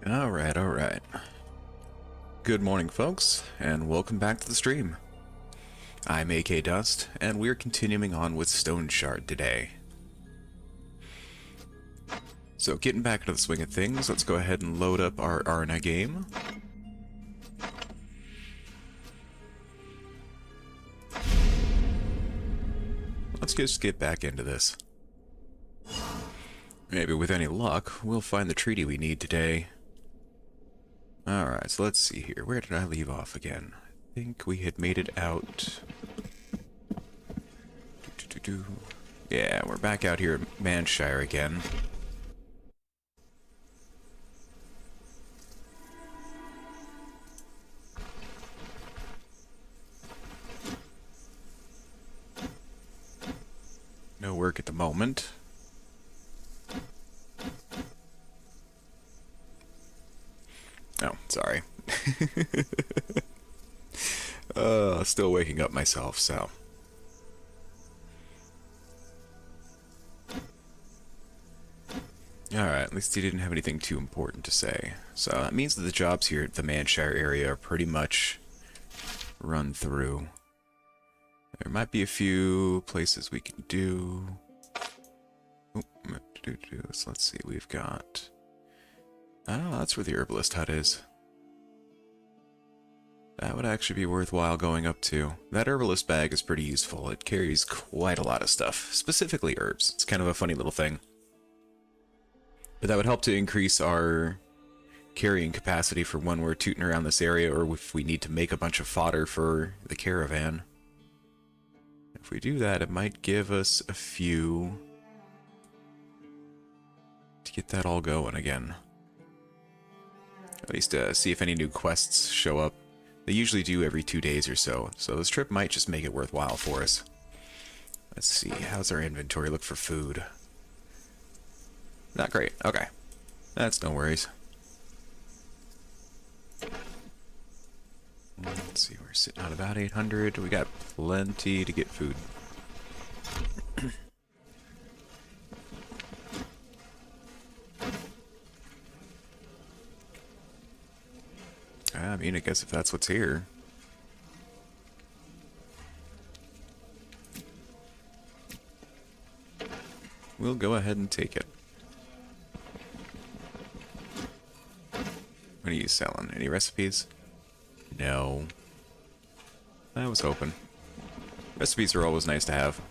Alright, alright. Good morning, folks, and welcome back to the stream. I'm AK Dust, and we're continuing on with Stoneshard today. So, getting back into the swing of things, let's go ahead and load up our Arna game. Let's just get back into this. Maybe with any luck, we'll find the treaty we need today. Alright, so let's see here. Where did I leave off again? I think we had made it out... Yeah, we're back out here at Manshire again. No work at the moment. Oh, sorry. Still waking up myself, so. Alright, at least he didn't have anything too important to say. So that means that the jobs here at the Manshire area are pretty much run through. There might be a few places we can do. Oh, so let's see, we've got... Oh, that's where the herbalist hut is. That would actually be worthwhile going up to. That herbalist bag is pretty useful. It carries quite a lot of stuff, specifically herbs. It's kind of a funny little thing. But that would help to increase our carrying capacity for when we're tooting around this area, or if we need to make a bunch of fodder for the caravan. If we do that, it might give us a few to get that all going again. At least see if any new quests show up. They usually do every 2 days or so, so this trip might just make it worthwhile for us. Let's see, how's our inventory look for food? Not great, okay. That's no worries. Let's see, we're sitting on about 800. We got plenty to get food. I mean, I guess if that's what's here. We'll go ahead and take it. What are you selling? Any recipes? No. I was hoping. Recipes are always nice to have.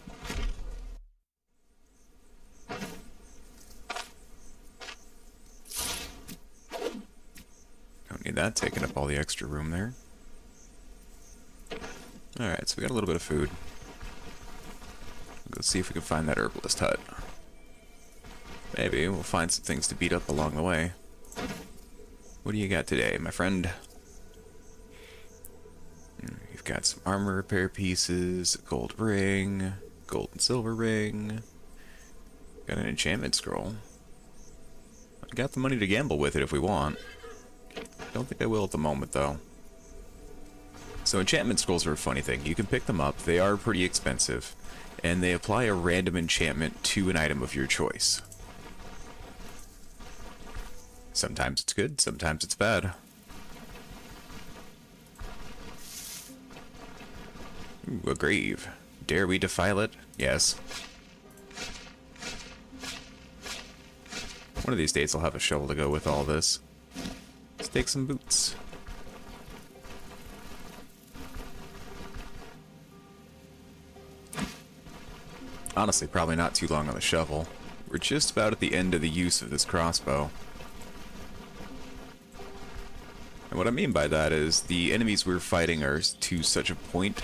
Don't need that taking up all the extra room there. Alright, so we got a little bit of food. Let's see if we can find that herbalist hut. Maybe we'll find some things to beat up along the way. What do you got today, my friend? You've got some armor repair pieces, a gold ring, gold and silver ring. Got an enchantment scroll. I got the money to gamble with it if we want. Don't think I will at the moment, though. So enchantment scrolls are a funny thing. You can pick them up, they are pretty expensive, and they apply a random enchantment to an item of your choice. Sometimes it's good, sometimes it's bad. Ooh, a grave. Dare we defile it? Yes. One of these days I'll have a shovel to go with all this. Let's take some boots. Honestly, probably not too long on the shovel. We're just about at the end of the use of this crossbow. And what I mean by that is the enemies we're fighting are to such a point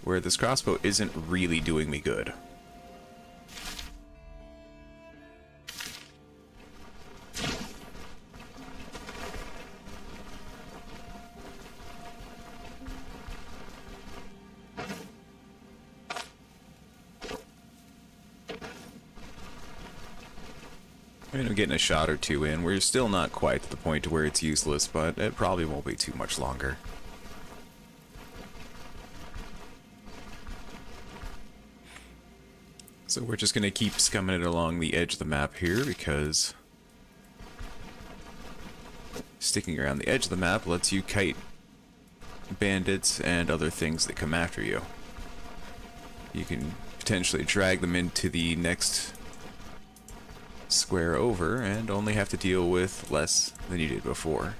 where this crossbow isn't really doing me good. I mean, I'm getting a shot or two in. We're still not quite to the point where it's useless, but it probably won't be too much longer. So we're just going to keep scumming it along the edge of the map here because Sticking around the edge of the map lets you kite bandits and other things that come after you. You can potentially drag them into the next square over and only have to deal with less than you did before.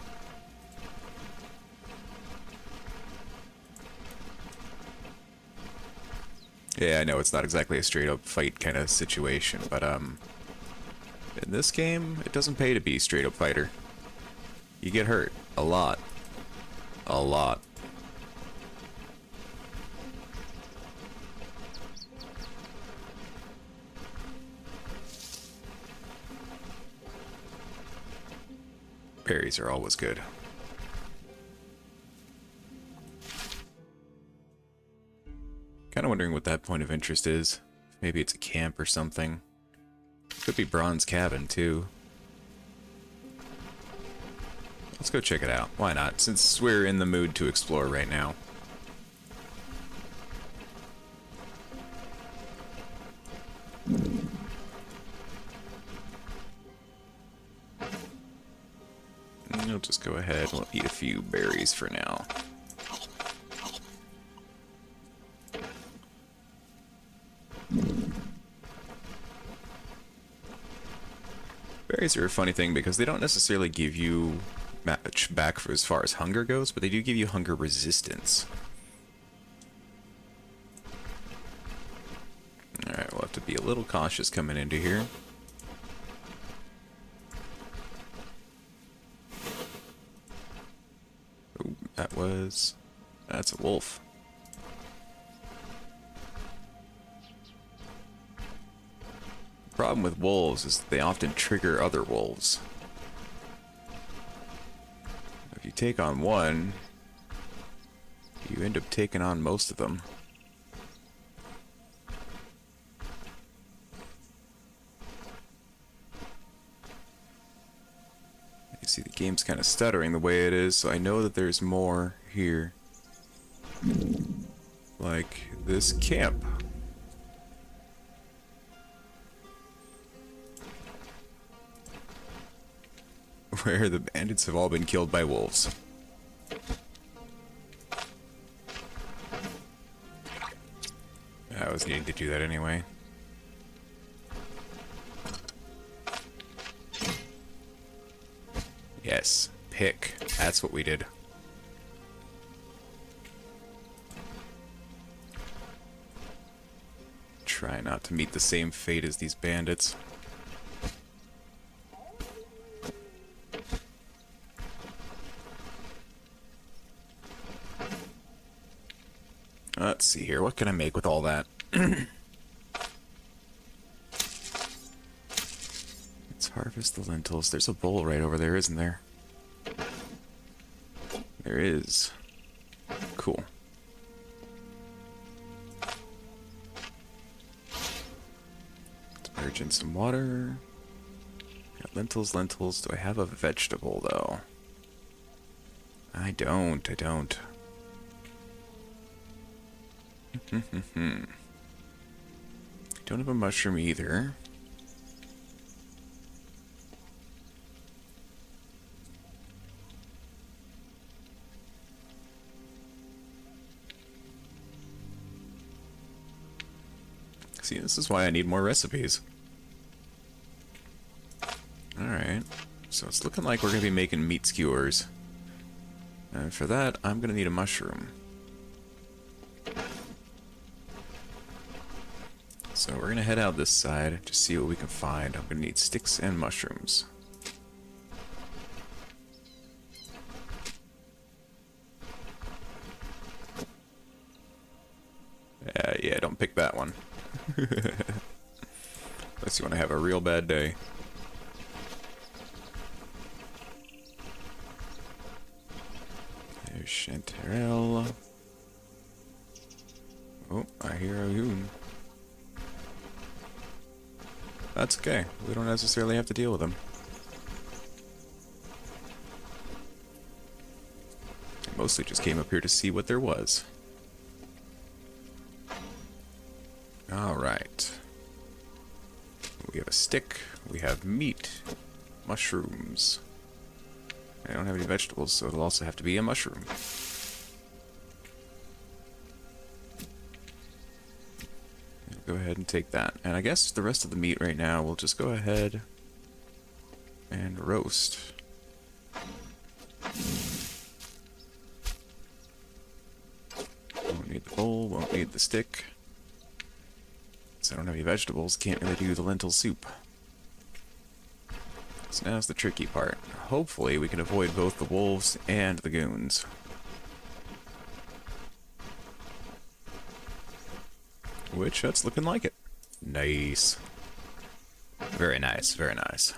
Yeah, I know it's not exactly a straight up fight kind of situation, but in this game, it doesn't pay to be a straight up fighter. You get hurt a lot. A lot. Berries are always good. Kind of wondering what that point of interest is. Maybe it's a camp or something. Could be Bronze Cabin, too. Let's go check it out. Why not? Since we're in the mood to explore right now. We'll just go ahead. We'll eat a few berries for now. Berries are a funny thing because they don't necessarily give you much back for as far as hunger goes, but they do give you hunger resistance. Alright, we'll have to be a little cautious coming into here. Ooh, that's a wolf. The problem with wolves is that they often trigger other wolves. If you take on one, you end up taking on most of them. You see the game's kind of stuttering the way it is, so I know that there's more here. Like this camp. Where the bandits have all been killed by wolves. I was needing to do that anyway. Yes, pick. That's what we did. Try not to meet the same fate as these bandits. Let's see here. What can I make with all that? Let's harvest the lentils. There's a bowl right over there, isn't there? There is. Cool. Let's merge in some water. Got lentils, lentils. Do I have a vegetable, though? I don't. Don't have a mushroom either. See, this is why I need more recipes. Alright, so it's looking like we're going to be making meat skewers. And for that, I'm going to need a mushroom. So we're going to head out this side to see what we can find. I'm going to need sticks and mushrooms. Yeah, don't pick that one. Unless you want to have a real bad day. There's Chanterelle. Oh, I hear a hoon. That's okay. We don't necessarily have to deal with them. I mostly just came up here to see what there was. Alright. We have a stick. We have meat. Mushrooms. I don't have any vegetables, so it'll also have to be a mushroom. Go ahead and take that. And I guess the rest of the meat right now, we'll just go ahead and roast. Won't need the bowl, won't need the stick. So I don't have any vegetables, can't really do the lentil soup. So now's the tricky part. Hopefully we can avoid both the wolves and the goons. Which, that's looking like it. Nice. Very nice, very nice.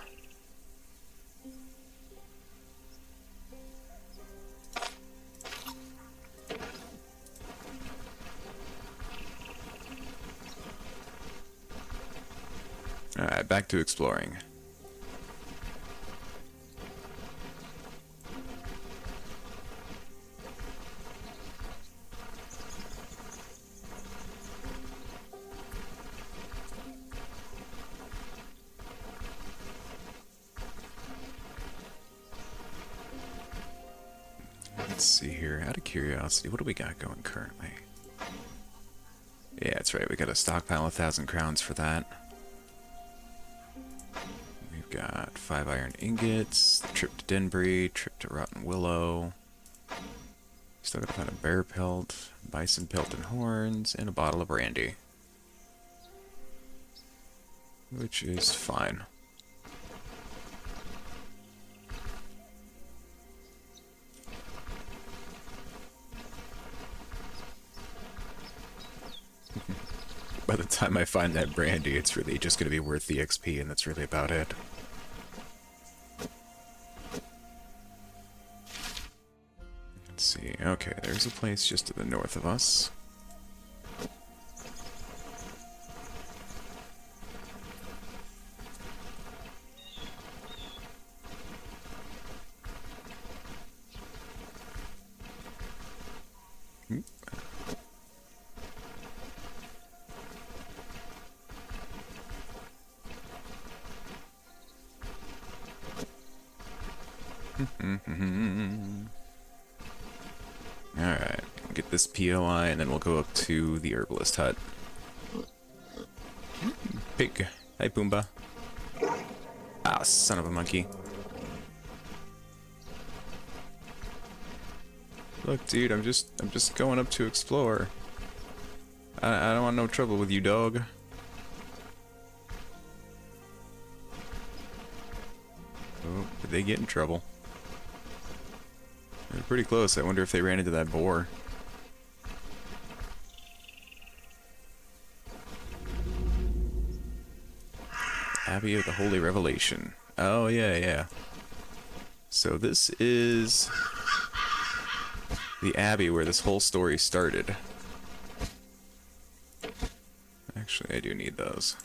Alright, back to exploring. Let's see here, out of curiosity, what do we got going currently? Yeah, that's right, we got a stockpile of 1,000 crowns for that. We've got 5 iron ingots, the trip to Denbury, trip to Rotten Willow. Still gotta find a bear pelt, bison pelt and horns, and a bottle of brandy. Which is fine. By the time I find that brandy, it's really just going to be worth the XP, and that's really about it. Let's see. Okay, there's a place just to the north of us. Alright, get this POI and then we'll go up to the herbalist hut. Pig. Hi, Pumbaa. Ah, son of a monkey. Look, dude, I'm just going up to explore. I don't want no trouble with you, dog. Oh, did they get in trouble? They're pretty close. I wonder if they ran into that boar. Abbey of the Holy Revelation. Oh, yeah, yeah. So this is the abbey where this whole story started. Actually, I do need those.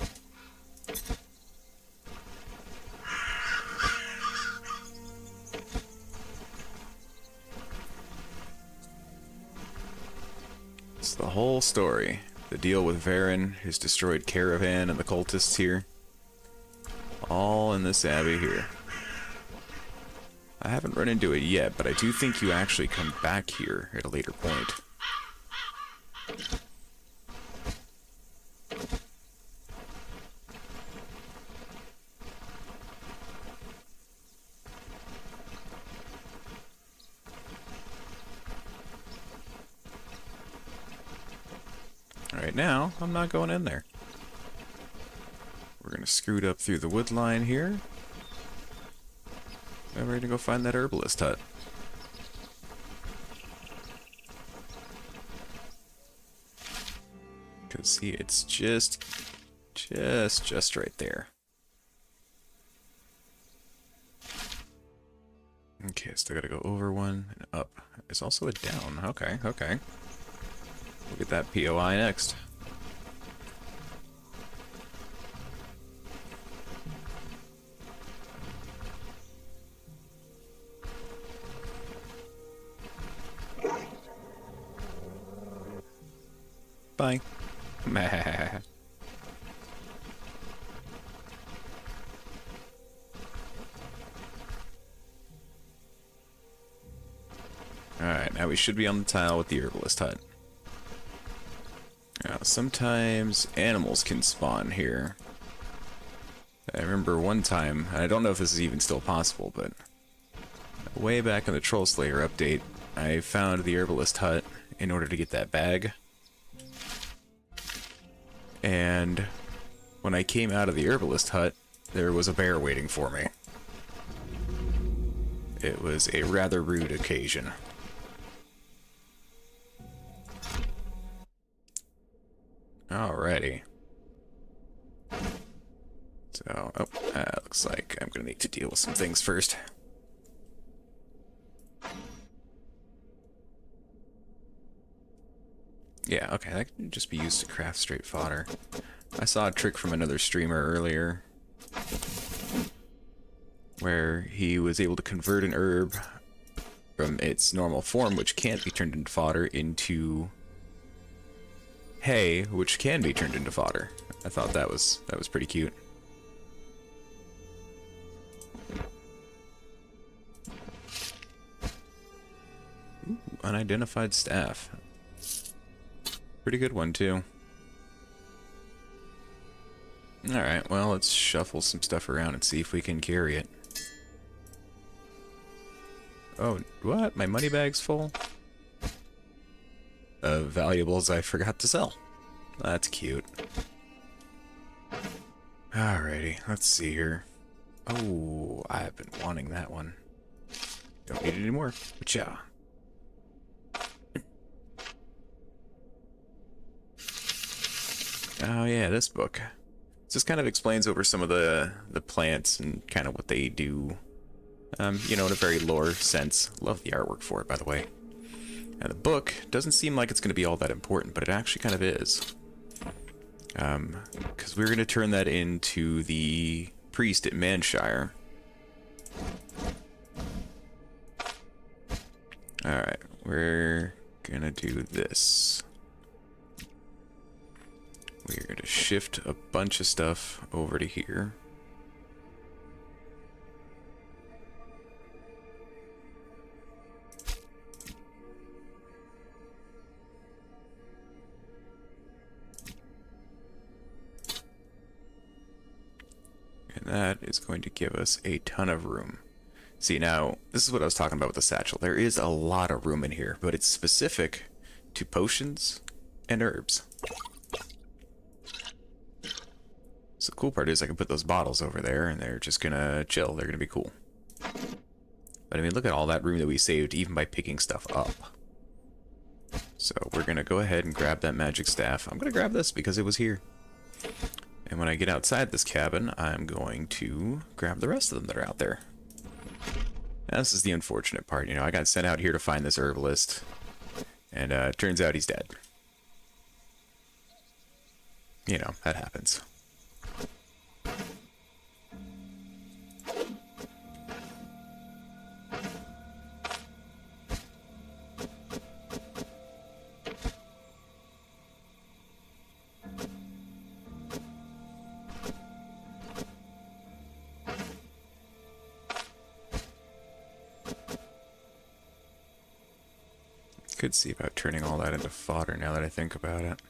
It's the whole story. The deal with Varen, his destroyed caravan, and the cultists here. All in this abbey here. I haven't run into it yet, but I do think you actually come back here at a later point. Right now, I'm not going in there. We're gonna scoot up through the wood line here. And we're gonna go find that herbalist hut. Cause see, it's just right there. Okay, still gotta go over one and up. There's also a down. Okay, okay. We'll get that POI next. Bye. Meh. Alright, now we should be on the tile with the herbalist hut. Now, sometimes animals can spawn here. I remember one time, and I don't know if this is even still possible, but way back in the Troll Slayer update, I found the herbalist hut in order to get that bag. And when I came out of the herbalist hut, there was a bear waiting for me. It was a rather rude occasion. Alrighty. So, oh, looks like I'm gonna need to deal with some things first. Yeah, okay, that can just be used to craft straight fodder. I saw a trick from another streamer earlier where he was able to convert an herb from its normal form, which can't be turned into fodder, into hay, which can be turned into fodder. I thought that was pretty cute. Ooh, unidentified staff. Pretty good one, too. Alright, well, let's shuffle some stuff around and see if we can carry it. Oh, what? My money bag's full? Of valuables I forgot to sell. That's cute. Alrighty, let's see here. Oh, I've been wanting that one. Don't need it anymore. But yeah. Oh yeah, this book. This kind of explains over some of the plants and kind of what they do. You know, in a very lore sense. Love the artwork for it, by the way. And the book doesn't seem like it's going to be all that important, but it actually kind of is. Because we're going to turn that into the priest at Manshire. Alright, we're going to do this. We're going to shift a bunch of stuff over to here. And that is going to give us a ton of room. See, now, this is what I was talking about with the satchel. There is a lot of room in here, but it's specific to potions and herbs. So the cool part is I can put those bottles over there, and they're just gonna chill. They're gonna be cool. But I mean, look at all that room that we saved, even by picking stuff up. So we're gonna go ahead and grab that magic staff. I'm gonna grab this because it was here. And when I get outside this cabin, I'm going to grab the rest of them that are out there. Now, this is the unfortunate part. You know, I got sent out here to find this herbalist, and it turns out he's dead. You know, that happens. Could see about turning all that into fodder now that I think about it.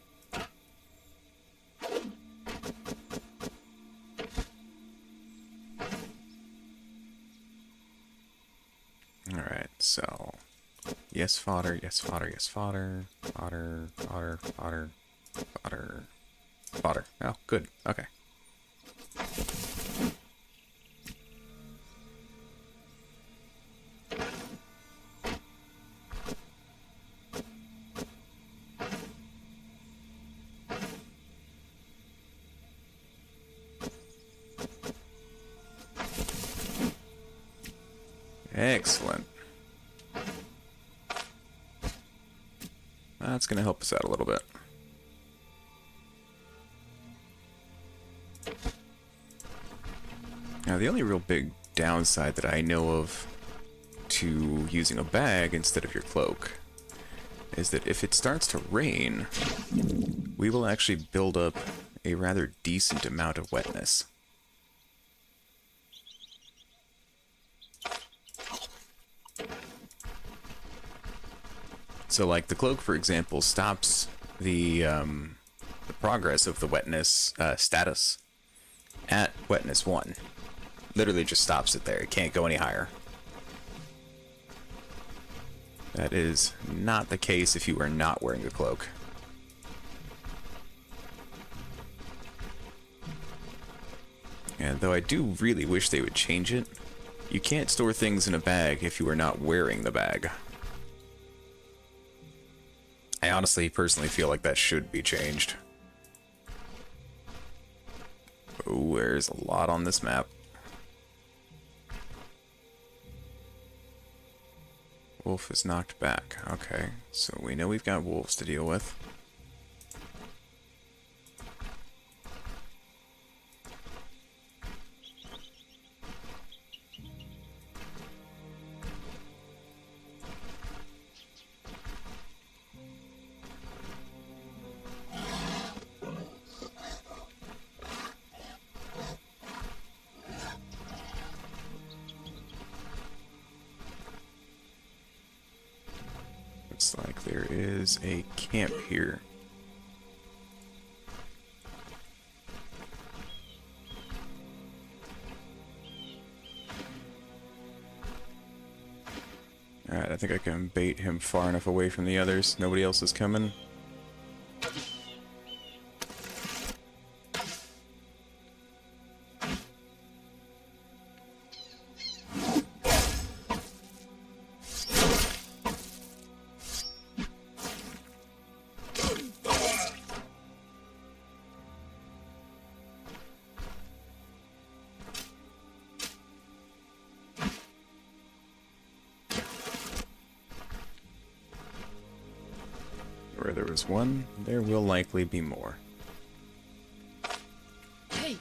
Alright, so yes fodder, yes fodder, yes fodder, fodder, fodder, fodder, fodder, fodder. Oh, good. Okay. Excellent. That's going to help us out a little bit. Now, the only real big downside that I know of to using a bag instead of your cloak is that if it starts to rain, we will actually build up a rather decent amount of wetness. So, like, the cloak, for example, stops the progress of the wetness status at wetness 1. Literally just stops it there. It can't go any higher. That is not the case if you are not wearing the cloak. And though I do really wish they would change it, you can't store things in a bag if you are not wearing the bag. I honestly, personally feel like that should be changed. Oh, there's a lot on this map. Wolf is knocked back. Okay, so we know we've got wolves to deal with. Looks like there is a camp here. Alright, I think I can bait him far enough away from the others. Nobody else is coming. Where there was one, there will likely be more. Hey.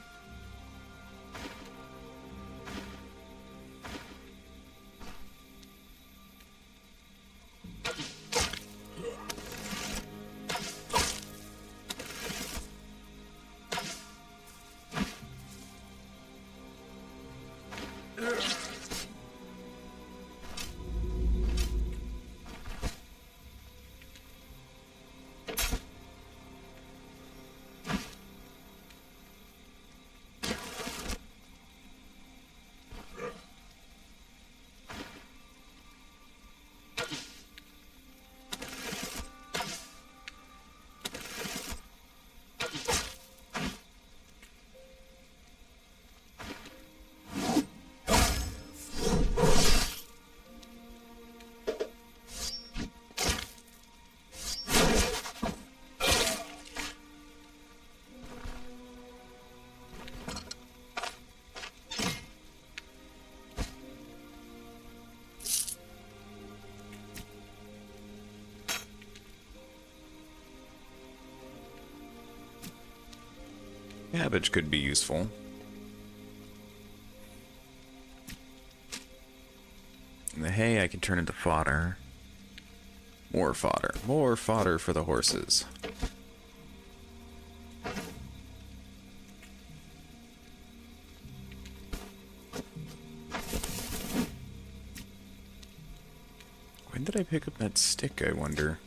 Cabbage could be useful. And the hay I can turn into fodder. More fodder. More fodder for the horses. When did I pick up that stick, I wonder?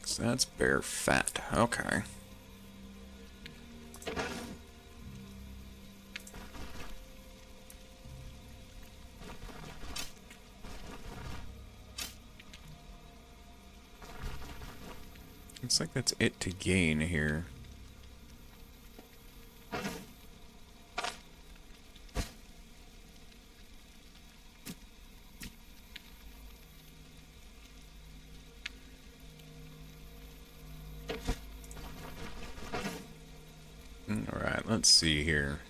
'Cause that's bear fat. Okay. Looks like that's it to gain here. Alright, let's see here.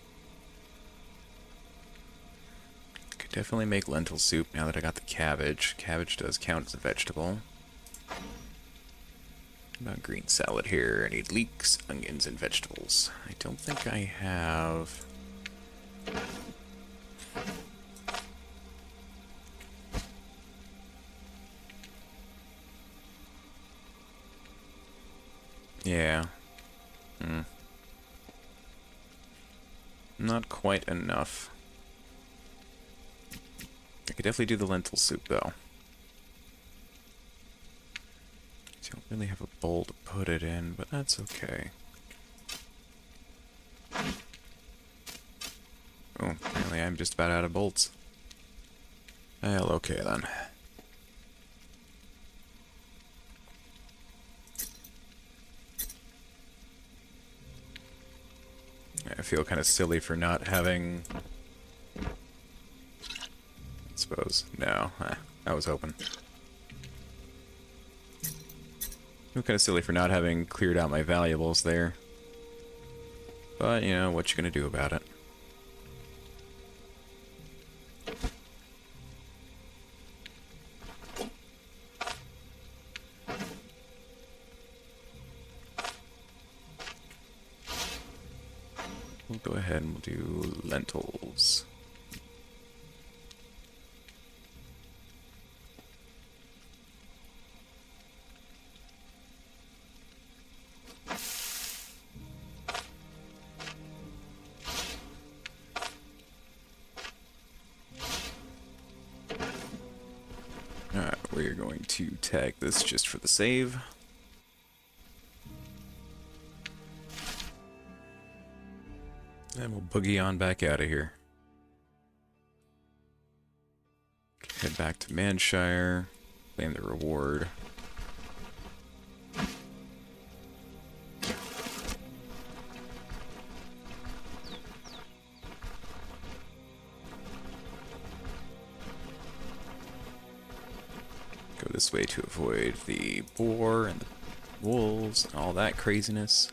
Could definitely make lentil soup now that I got the cabbage. Cabbage does count as a vegetable. About green salad here. I need leeks, onions, and vegetables. I don't think I have... Yeah. Not quite enough. I could definitely do the lentil soup, though. Really have a bowl to put it in, but that's okay. Oh, apparently I'm just about out of bolts. Well, okay then. I feel kind of silly for not having... I suppose. No, I was hoping. I feel kind of silly for not having cleared out my valuables there. But, you know, what you gonna do about it? We'll go ahead and we'll do lentils. Alright, we're going to tag this just for the save. And we'll boogie on back out of here. Head back to Manshire, claim the reward. Go this way to avoid the boar and the wolves and all that craziness.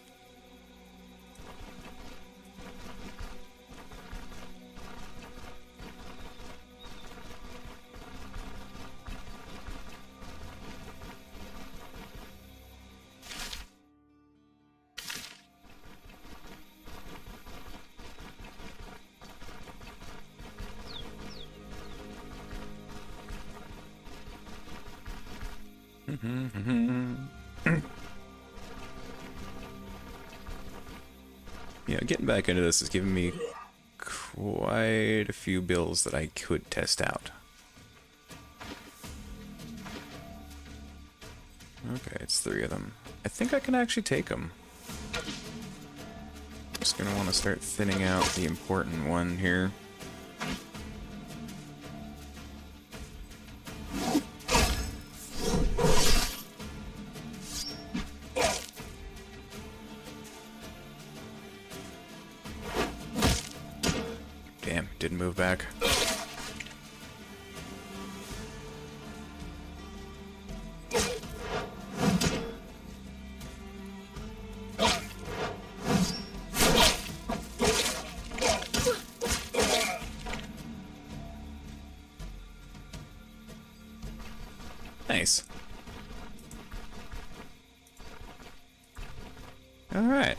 Yeah, getting back into this is giving me quite a few bills that I could test out. Okay, it's 3 of them. I think I can actually take them. Just gonna want to start thinning out the important one here. Damn, didn't move back. Nice. Alright.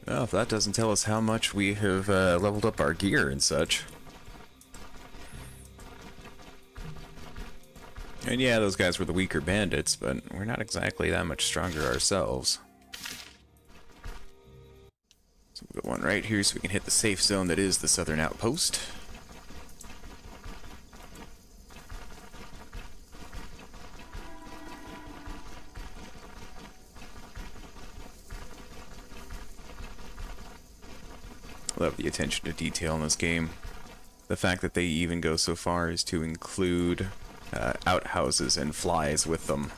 Well, if that doesn't tell us how much we have leveled up our gear and such. And yeah, those guys were the weaker bandits, but we're not exactly that much stronger ourselves. So we'll put one right here so we can hit the safe zone that is the southern outpost. Love the attention to detail in this game. The fact that they even go so far as to include outhouses and flies with them.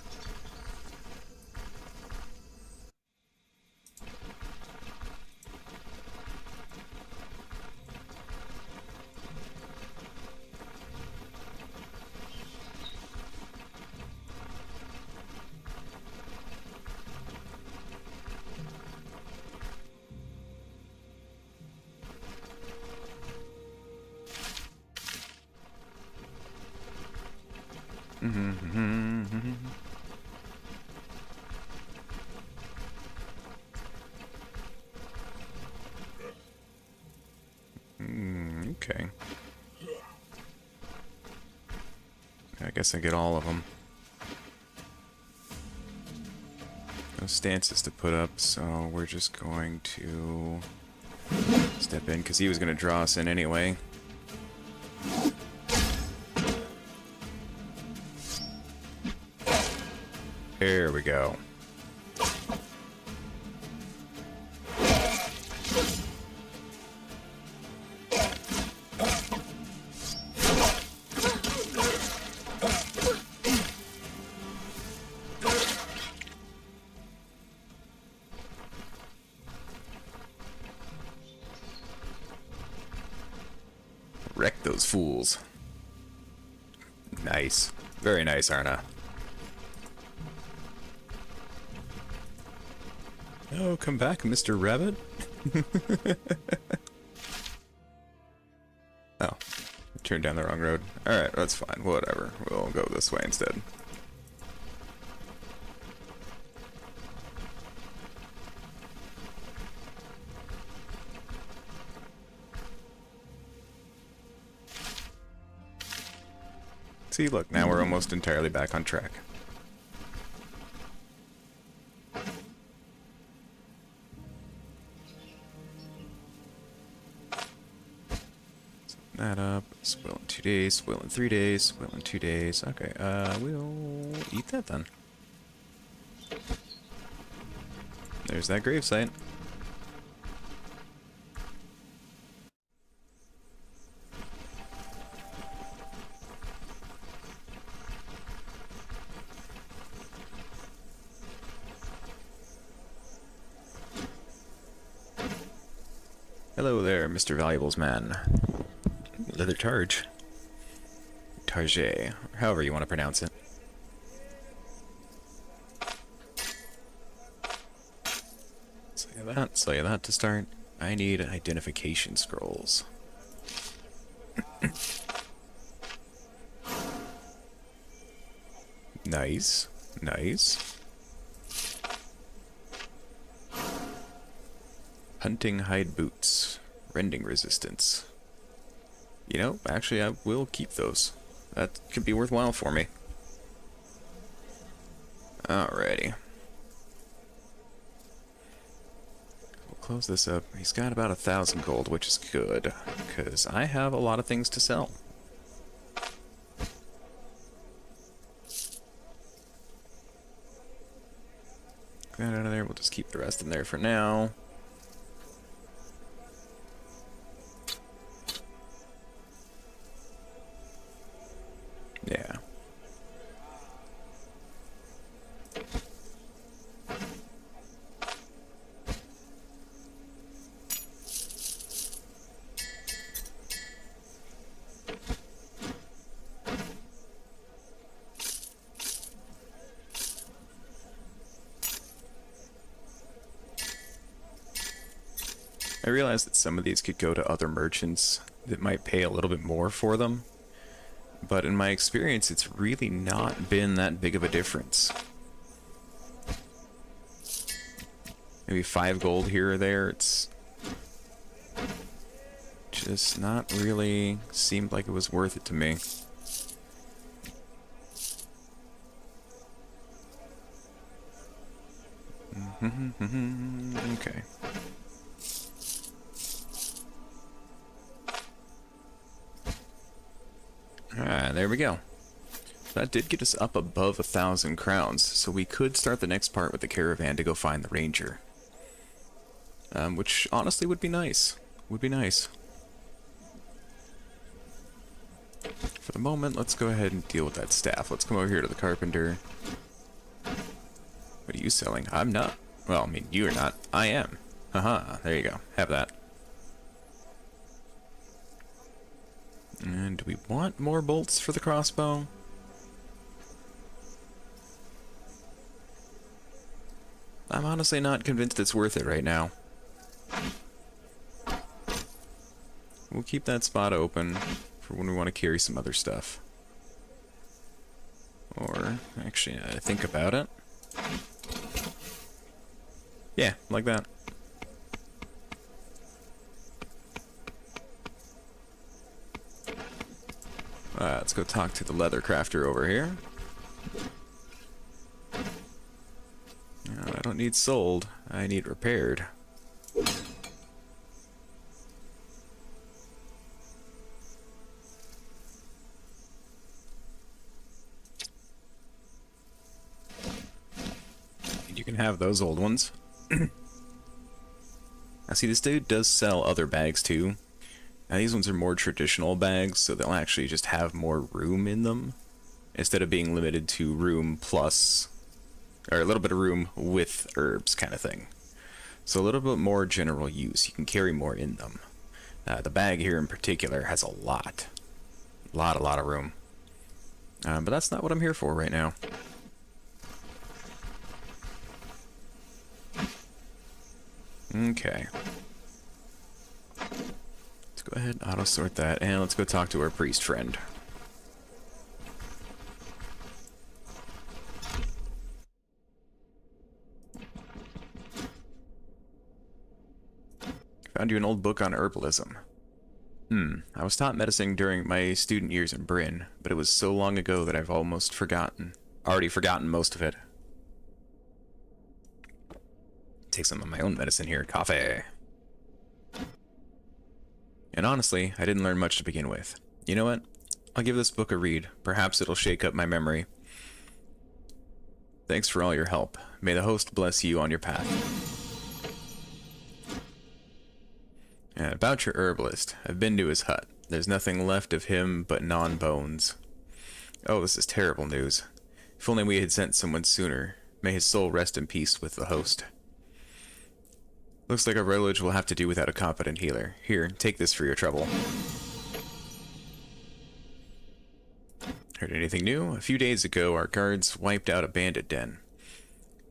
Okay. I guess I get all of them. No stances to put up, so we're just going to step in, because he was going to draw us in anyway. There we go. Wreck those fools. Nice. Very nice, Arna. Oh, come back, Mr. Rabbit. Oh, turned down the wrong road. Alright, that's fine. Whatever. We'll go this way instead. See, look, now we're almost entirely back on track. That up. Spoil in 2 days, spoil in 3 days, spoil in 2 days. Okay, we'll eat that then. There's that gravesite. Hello there, Mr. Valuables Man. Leather Targe. Target, however you want to pronounce it. Sell you that to start. I need identification scrolls. Nice. Nice. Hunting hide boots. Rending resistance. You know, actually I will keep those. That could be worthwhile for me. Alrighty. We'll close this up. He's got about 1,000 gold, which is good, because I have a lot of things to sell. Get that out of there. We'll just keep the rest in there for now. Yeah. I realize that some of these could go to other merchants that might pay a little bit more for them. But in my experience, it's really not been that big of a difference. Maybe 5 gold here or there, it's just not really seemed like it was worth it to me. Okay. Alright, there we go. That did get us up above 1,000 crowns, so we could start the next part with the caravan to go find the ranger. Which honestly would be nice. Would be nice. For the moment, let's go ahead and deal with that staff. Let's come over here to the carpenter. What are you selling? I'm not. Well, I mean, you are not. I am. Haha, there you go. Have that. And do we want more bolts for the crossbow? I'm honestly not convinced it's worth it right now. We'll keep that spot open for when we want to carry some other stuff. Or, actually, I think about it. Yeah, like that. Let's go talk to the leather crafter over here. No, I don't need sold. I need repaired. have those old ones. Now see, this dude does sell other bags too. Now these ones are more traditional bags, so they'll actually just have more room in them, instead of being limited to room plus, or a little bit of room with herbs kind of thing. So a little bit more general use. You can carry more in them. The bag here in particular has a lot of room. But that's not what I'm here for right now. Okay. Let's go ahead and auto-sort that, and let's go talk to our priest friend. Found you an old book on herbalism. I was taught medicine during my student years in Bryn, but it was so long ago that I've already forgotten most of it. Take some of my own medicine here. Coffee. And honestly, I didn't learn much to begin with. You know what? I'll give this book a read. Perhaps it'll shake up my memory. Thanks for all your help. May the host bless you on your path. And about your herbalist, I've been to his hut. There's nothing left of him but non-bones. Oh, this is terrible news. If only we had sent someone sooner. May his soul rest in peace with the host. Looks like our village will have to do without a competent healer. Here, take this for your trouble. Heard anything new? A few days ago, our guards wiped out a bandit den.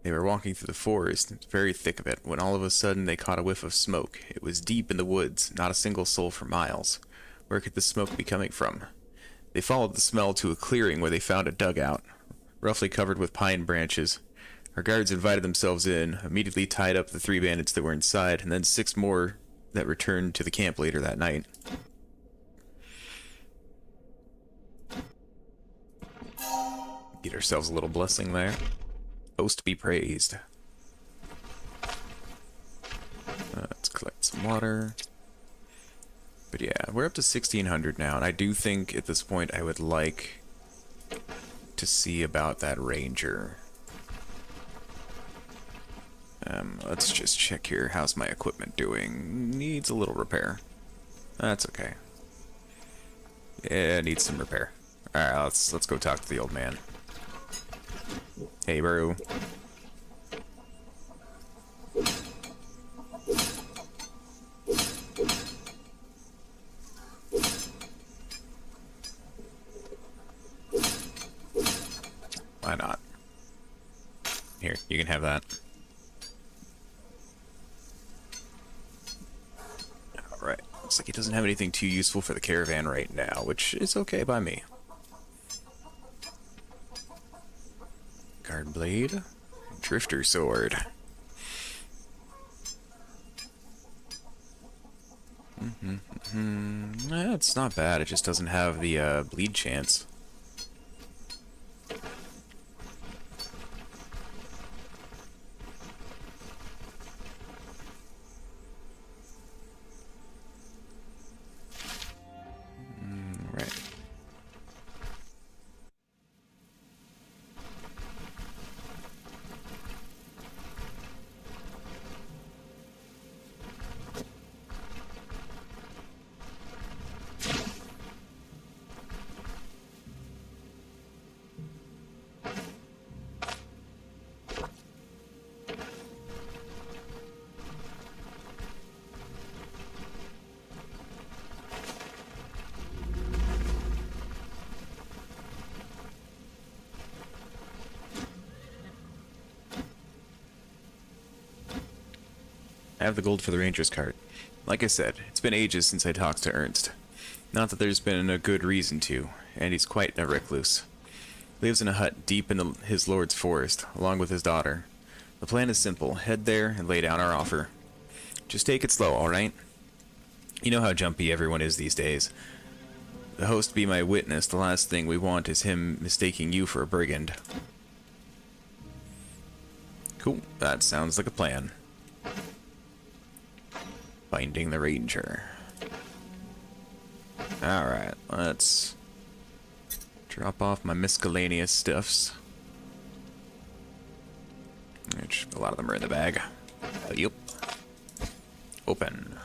They were walking through the forest, very thick of it, when all of a sudden they caught a whiff of smoke. It was deep in the woods, not a single soul for miles. Where could the smoke be coming from? They followed the smell to a clearing where they found a dugout, roughly covered with pine branches. Our guards invited themselves in, immediately tied up the 3 bandits that were inside, and then 6 more that returned to the camp later that night. Get ourselves a little blessing there. Host be praised. Let's collect some water. But yeah, we're up to 1600 now, and I do think at this point I would like to see about that ranger. Let's just check here. How's my equipment doing? Needs a little repair. That's okay. Yeah, it needs some repair. Alright, let's go talk to the old man. Hey, bro. Why not? Here, you can have that. Alright, looks like he doesn't have anything too useful for the caravan right now, which is okay by me. Guard blade, drifter sword. It's not bad, it just doesn't have the bleed chance. Right. I have the gold for the ranger's cart. Like I said, it's been ages since I talked to Ernst. Not that there's been a good reason to, and he's quite a recluse. Lives in a hut deep in his lord's forest, along with his daughter. The plan is simple. Head there and lay down our offer. Just take it slow, alright? You know how jumpy everyone is these days. The host be my witness, the last thing we want is him mistaking you for a brigand. Cool, that sounds like a plan. Finding the ranger. Alright, let's drop off my miscellaneous stuffs. Which A lot of them are in the bag. Yep. Open.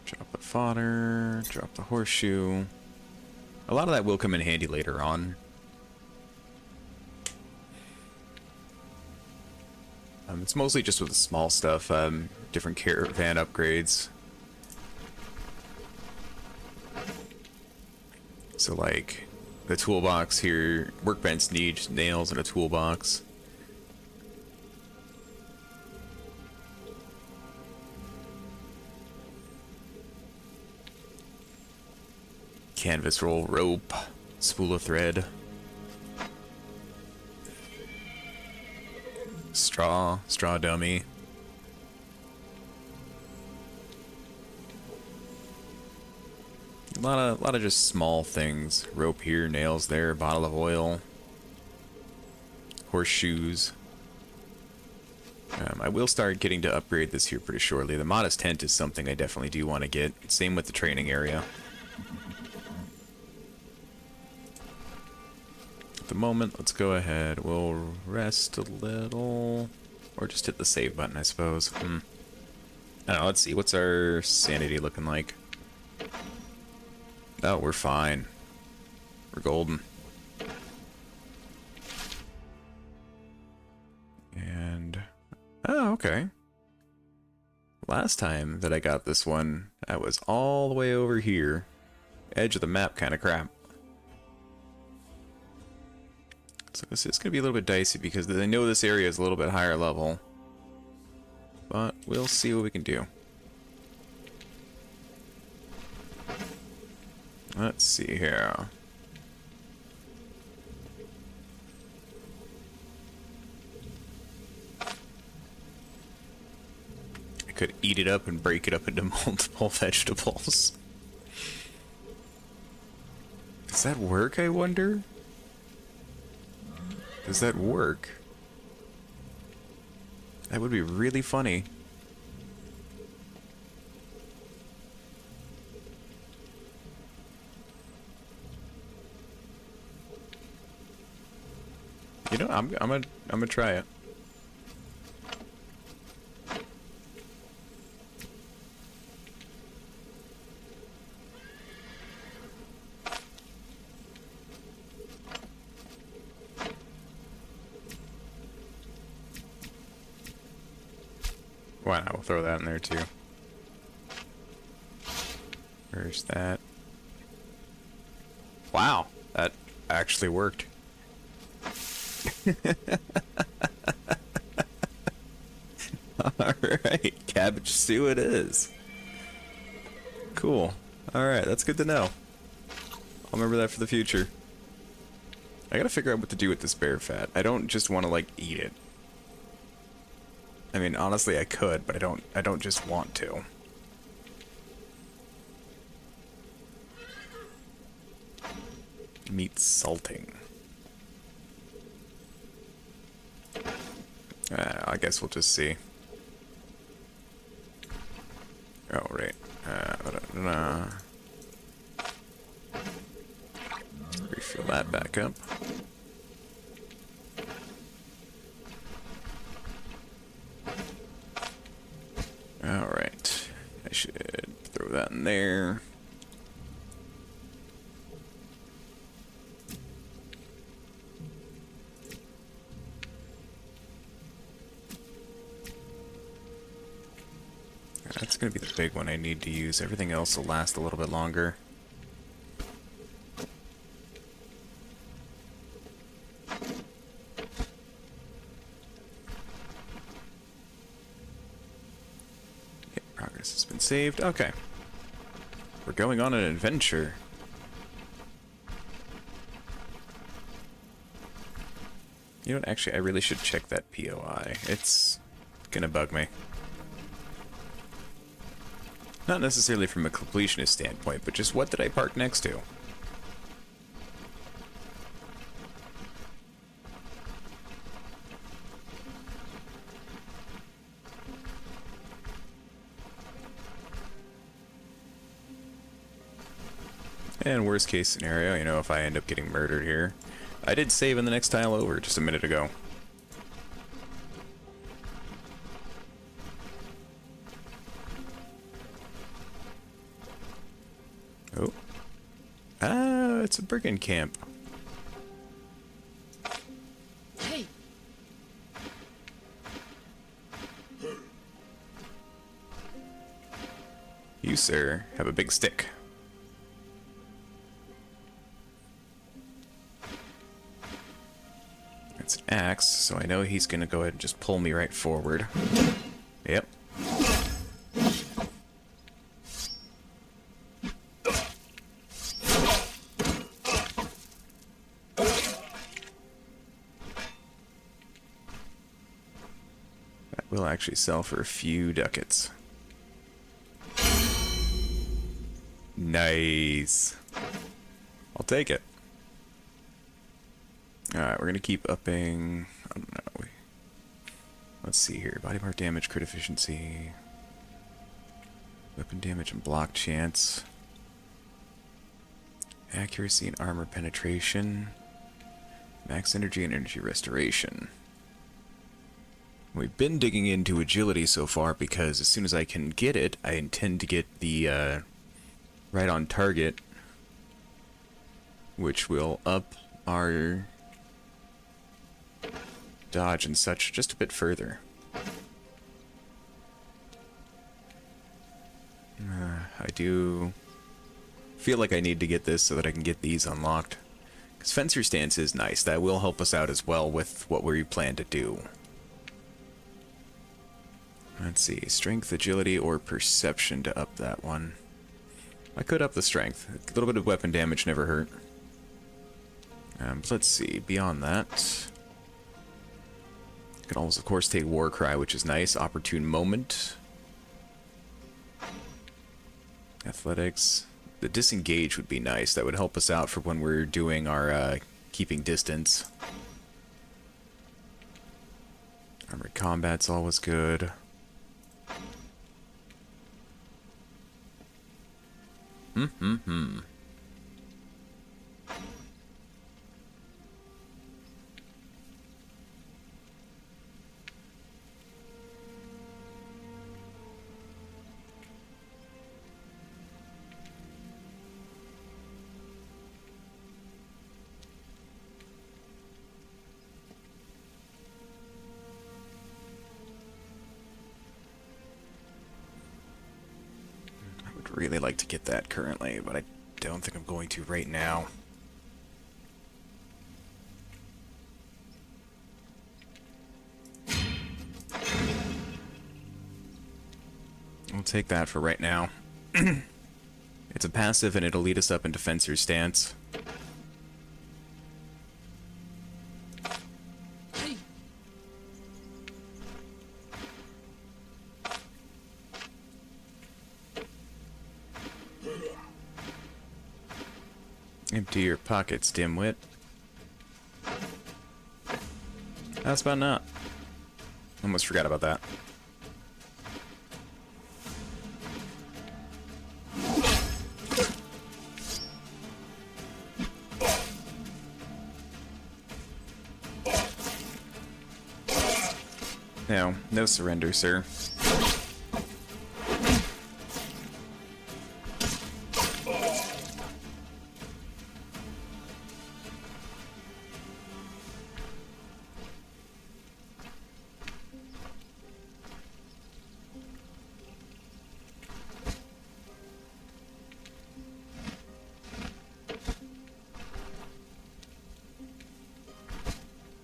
Drop the fodder, drop the horseshoe. A lot of that will come in handy later on. It's mostly just with the small stuff, different caravan upgrades. So like, the toolbox here, workbench needs nails and a toolbox. Canvas roll, rope, spool of thread. Straw dummy. A lot of just small things. Rope here, nails there, bottle of oil, horseshoes. I will start getting to upgrade this here pretty shortly. The modest tent is something I definitely do want to get. Same with the training area. At the moment, let's go ahead. We'll rest a little. Or just hit the save button, I suppose. I don't know, let's see. What's our sanity looking like? Oh, we're fine. We're golden. And... oh, okay. Last time that I got this one, I was all the way over here. Edge of the map kind of crap. So this is going to be a little bit dicey because I know this area is a little bit higher level. But we'll see what we can do. Let's see here. I could eat it up and break it up into multiple vegetables. Does that work, I wonder? Does that work? That would be really funny. You know, I'm gonna try it. Why not? We'll throw that in there too. Where's that? Wow, that actually worked. Alright, cabbage stew it is. Cool. Alright, that's good to know. I'll remember that for the future. I gotta figure out what to do with this bear fat. I don't just want to, like, eat it. I mean, honestly, I could, but I don't just want to. Meat salting. I guess we'll just see. Oh, right. Refill that back up. Alright. I should throw that in there. That's going to be the big one I need to use. Everything else will last a little bit longer. Okay, progress has been saved. Okay. We're going on an adventure. You know what? Actually, I really should check that POI. It's gonna bug me. Not necessarily from a completionist standpoint, but just what did I park next to? And worst case scenario, you know, if I end up getting murdered here, I did save in the next tile over just a minute ago. Oh. Ah, it's a brigand camp. Hey. You, sir, have a big stick. It's an axe, so I know he's gonna go ahead and just pull me right forward. Yep. That will actually sell for a few ducats. Nice. I'll take it. Alright, we're gonna keep upping. I don't know. Let's see here. Body part damage, crit efficiency, weapon damage and block chance, accuracy and armor penetration, max energy and energy restoration. We've been digging into agility so far because as soon as I can get it, I intend to get the right on target, which will up our dodge and such just a bit further. I do feel like I need to get this so that I can get these unlocked. Because Fencer Stance is nice. That will help us out as well with what we plan to do. Let's see. Strength, agility, or perception to up that one. I could up the strength. A little bit of weapon damage never hurt. But let's see. Beyond that, I can always, of course, take War Cry, which is nice. Opportune Moment. Athletics. The Disengage would be nice. That would help us out for when we're doing our keeping distance. Armored Combat's always good. Really like to get that currently, but I don't think I'm going to right now. We'll take that for right now. It's a passive and it'll lead us up into Fencer's Stance. Empty your pockets, dimwit. How's about not? Almost forgot about that. No, no surrender, sir.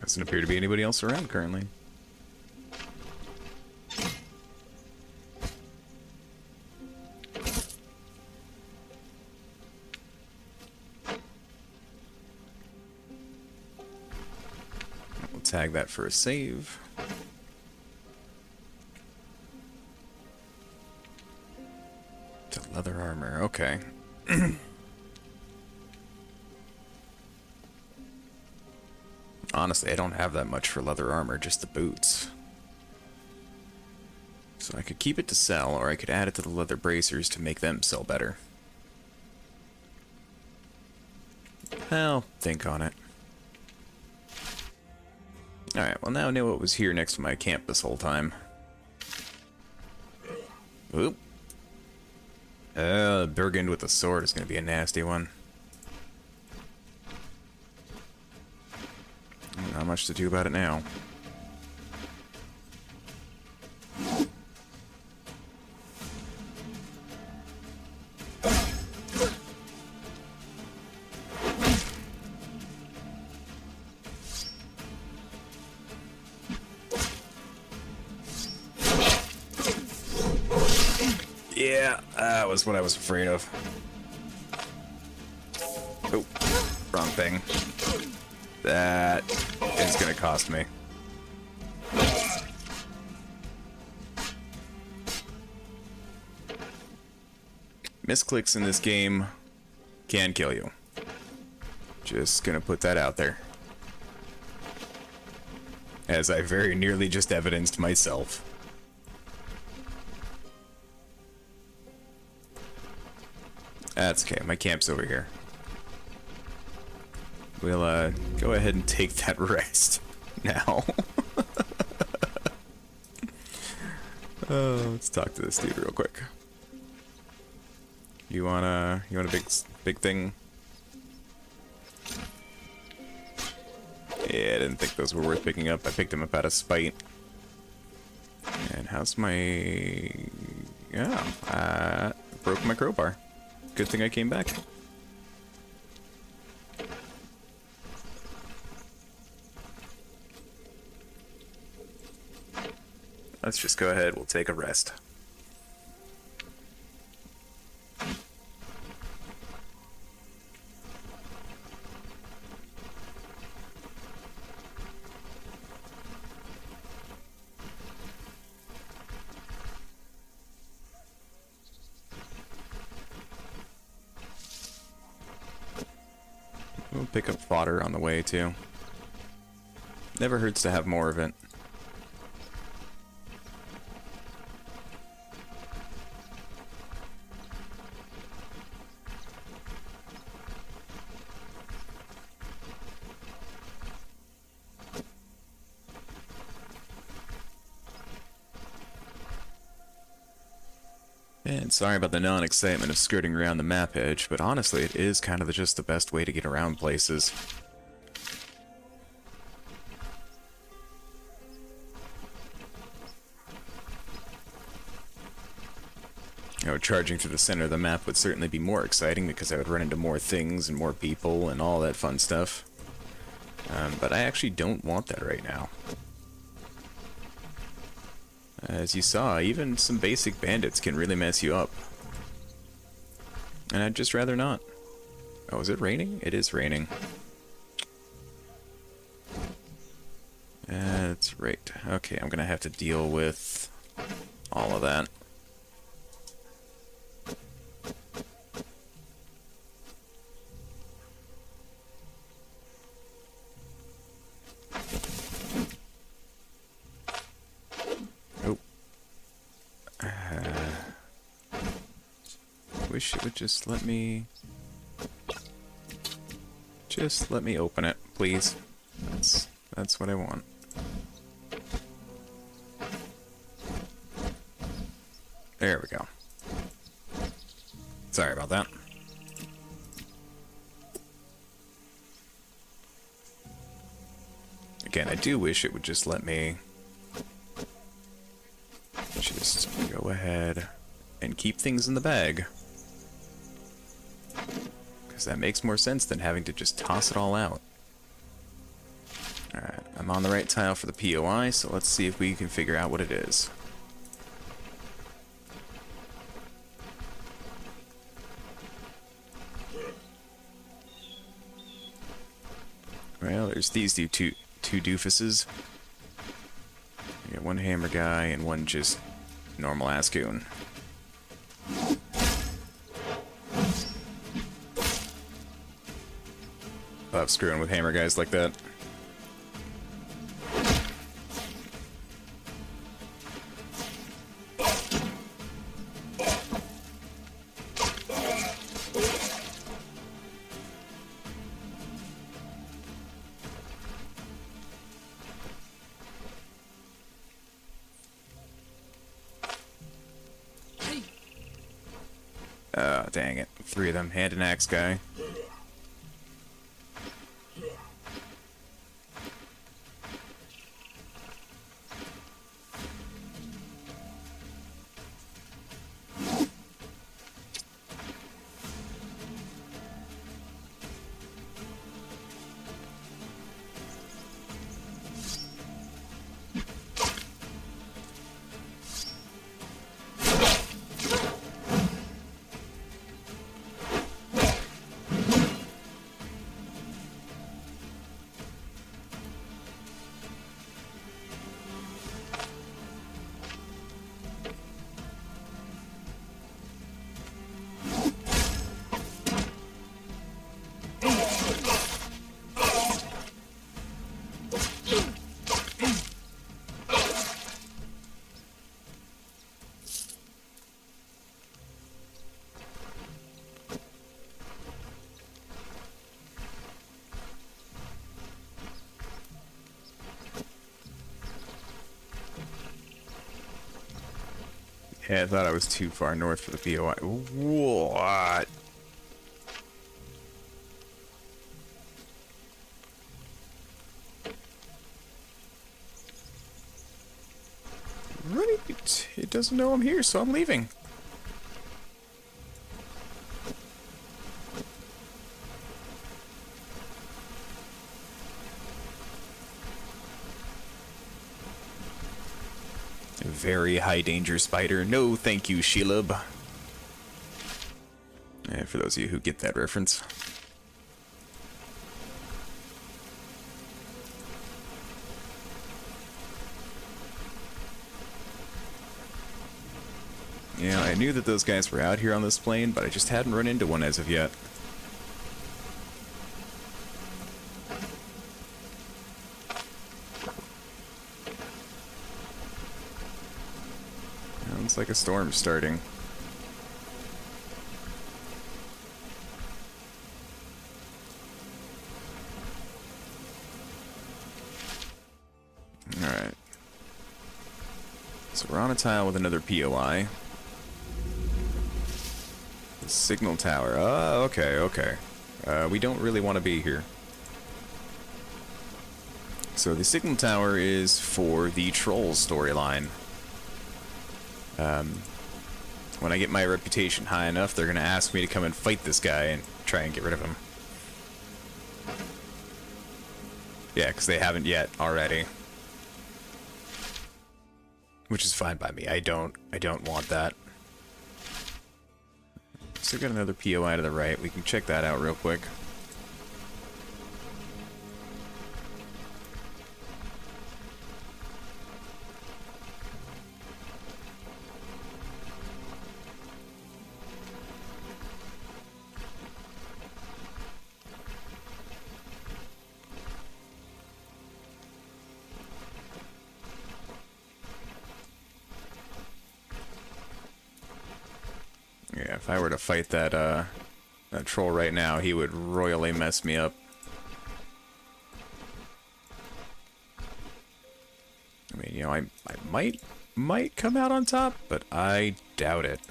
Doesn't appear to be anybody else around currently. We'll tag that for a save. To leather armor, okay. Honestly, I don't have that much for leather armor, just the boots. So I could keep it to sell, or I could add it to the leather bracers to make them sell better. I'll think on it. Alright, well now I know what was here next to my camp this whole time. Oop. Burgund with a sword is going to be a nasty one. Not much to do about it now. Yeah, that was what I was afraid of. Oh, wrong thing. That is gonna cost me. Misclicks in this game can kill you. Just gonna put that out there. As I very nearly just evidenced myself. That's okay, my camp's over here. We'll, go ahead and take that rest now. Let's talk to this dude real quick. You want a big thing? Yeah, I didn't think those were worth picking up. I picked them up out of spite. And how's my... Yeah, broke my crowbar. Good thing I came back. Let's just go ahead, we'll take a rest. We'll pick up fodder on the way, too. Never hurts to have more of it. And sorry about the non-excitement of skirting around the map edge, but honestly, it is kind of just the best way to get around places. You know, charging through the center of the map would certainly be more exciting because I would run into more things and more people and all that fun stuff. But I actually don't want that right now. As you saw, even some basic bandits can really mess you up. And I'd just rather not. Oh, is it raining? It is raining. That's right. Okay, I'm gonna have to deal with all of that. Wish it would just let me open it, please. That's what I want. There we go. Sorry about that. Again, I do wish it would just let me just go ahead and keep things in the bag. Because that makes more sense than having to just toss it all out. Alright, I'm on the right tile for the POI, so let's see if we can figure out what it is. Well, there's these two doofuses. You got one hammer guy and one just normal ass goon. Love screwing with hammer guys like that. Oh, dang it. 3 of them. Hand and axe guy. Yeah, I thought I was too far north for the POI. What? Right. It doesn't know I'm here, so I'm leaving. Very high danger spider. No, thank you, Shelob. And for those of you who get that reference. Yeah, I knew that those guys were out here on this plane, but I just hadn't run into one as of yet. Sounds like a storm starting. Alright. So we're on a tile with another POI. The signal tower. Oh, okay, okay. We don't really want to be here. So the signal tower is for the Trolls storyline. When I get my reputation high enough, they're going to ask me to come and fight this guy and try and get rid of him. Yeah, because they haven't yet already. Which is fine by me. I don't want that. Still got another POI to the right. We can check that out real quick. Yeah, if I were to fight that troll right now, he would royally mess me up. I mean, you know, I might come out on top, but I doubt it.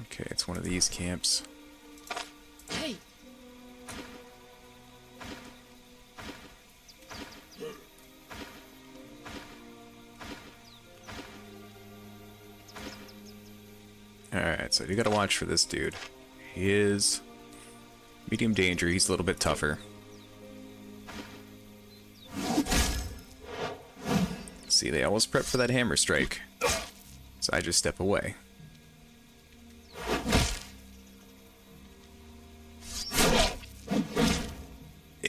Okay, it's one of these camps. Hey. Alright, so you gotta watch for this dude. He is medium danger, he's a little bit tougher. See, they always prep for that hammer strike. So I just step away.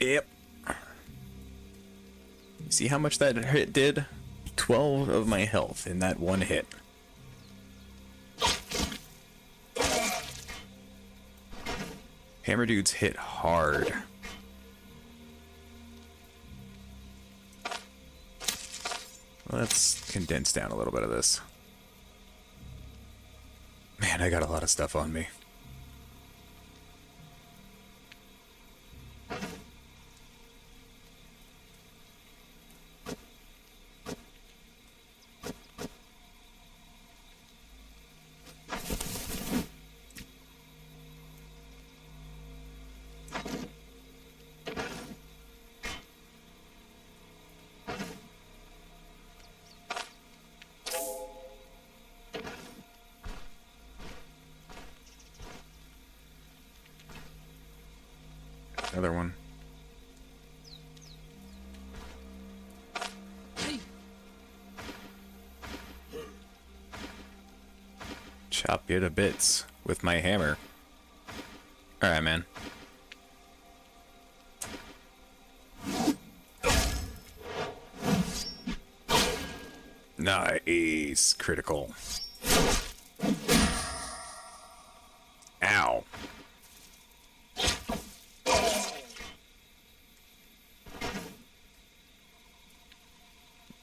Yep. See how much that hit did? 12 of my health in that one hit. Hammer dudes hit hard. Let's condense down a little bit of this. Man, I got a lot of stuff on me. Another one. Hey. Chop you to bits with my hammer. Alright, man. Nice. Critical. Ow.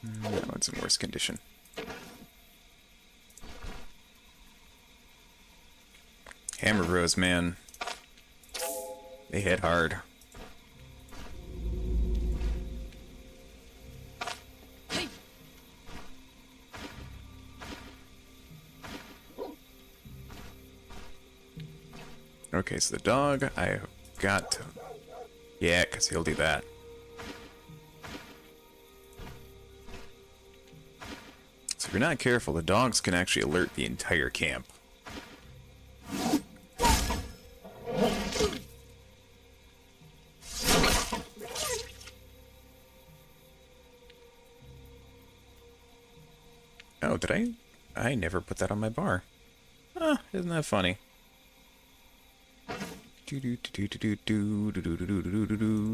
That one's in worse condition. Hammer bros, man. They hit hard. Hey. Okay, so the dog, I got to... Yeah, because he'll do that. So if you're not careful, the dogs can actually alert the entire camp. Oh, did I? I never put that on my bar. Huh, isn't that funny?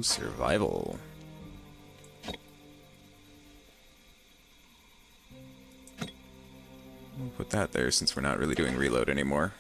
Survival. We'll put that there since we're not really doing reload anymore.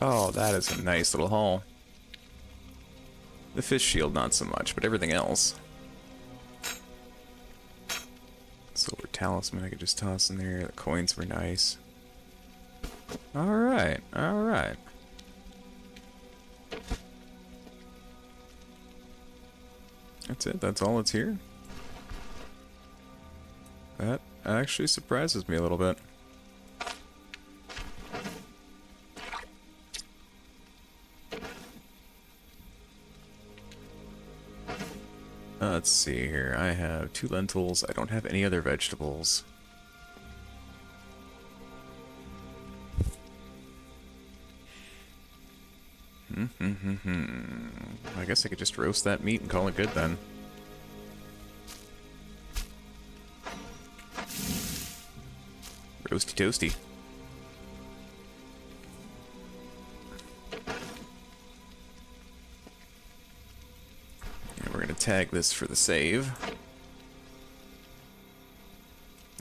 Oh, that is a nice little haul. The fish shield, not so much, but everything else. Silver talisman I could just toss in there. The coins were nice. Alright, alright. That's it, that's all that's here. That actually surprises me a little bit. Let's see here. I have 2 lentils. I don't have any other vegetables. I guess I could just roast that meat and call it good then. Roasty toasty. Tag this for the save.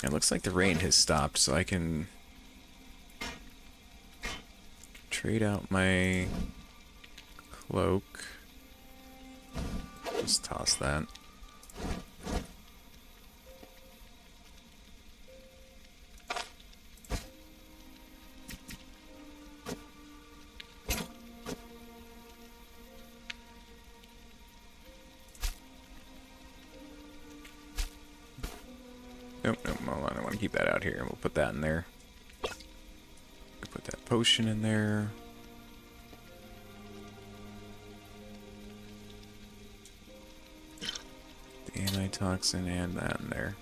It looks like the rain has stopped, so I can trade out my cloak. Just toss that. Nope, nope, hold on, I want to keep that out here. We'll put that in there. Put that potion in there. The antitoxin and that in there.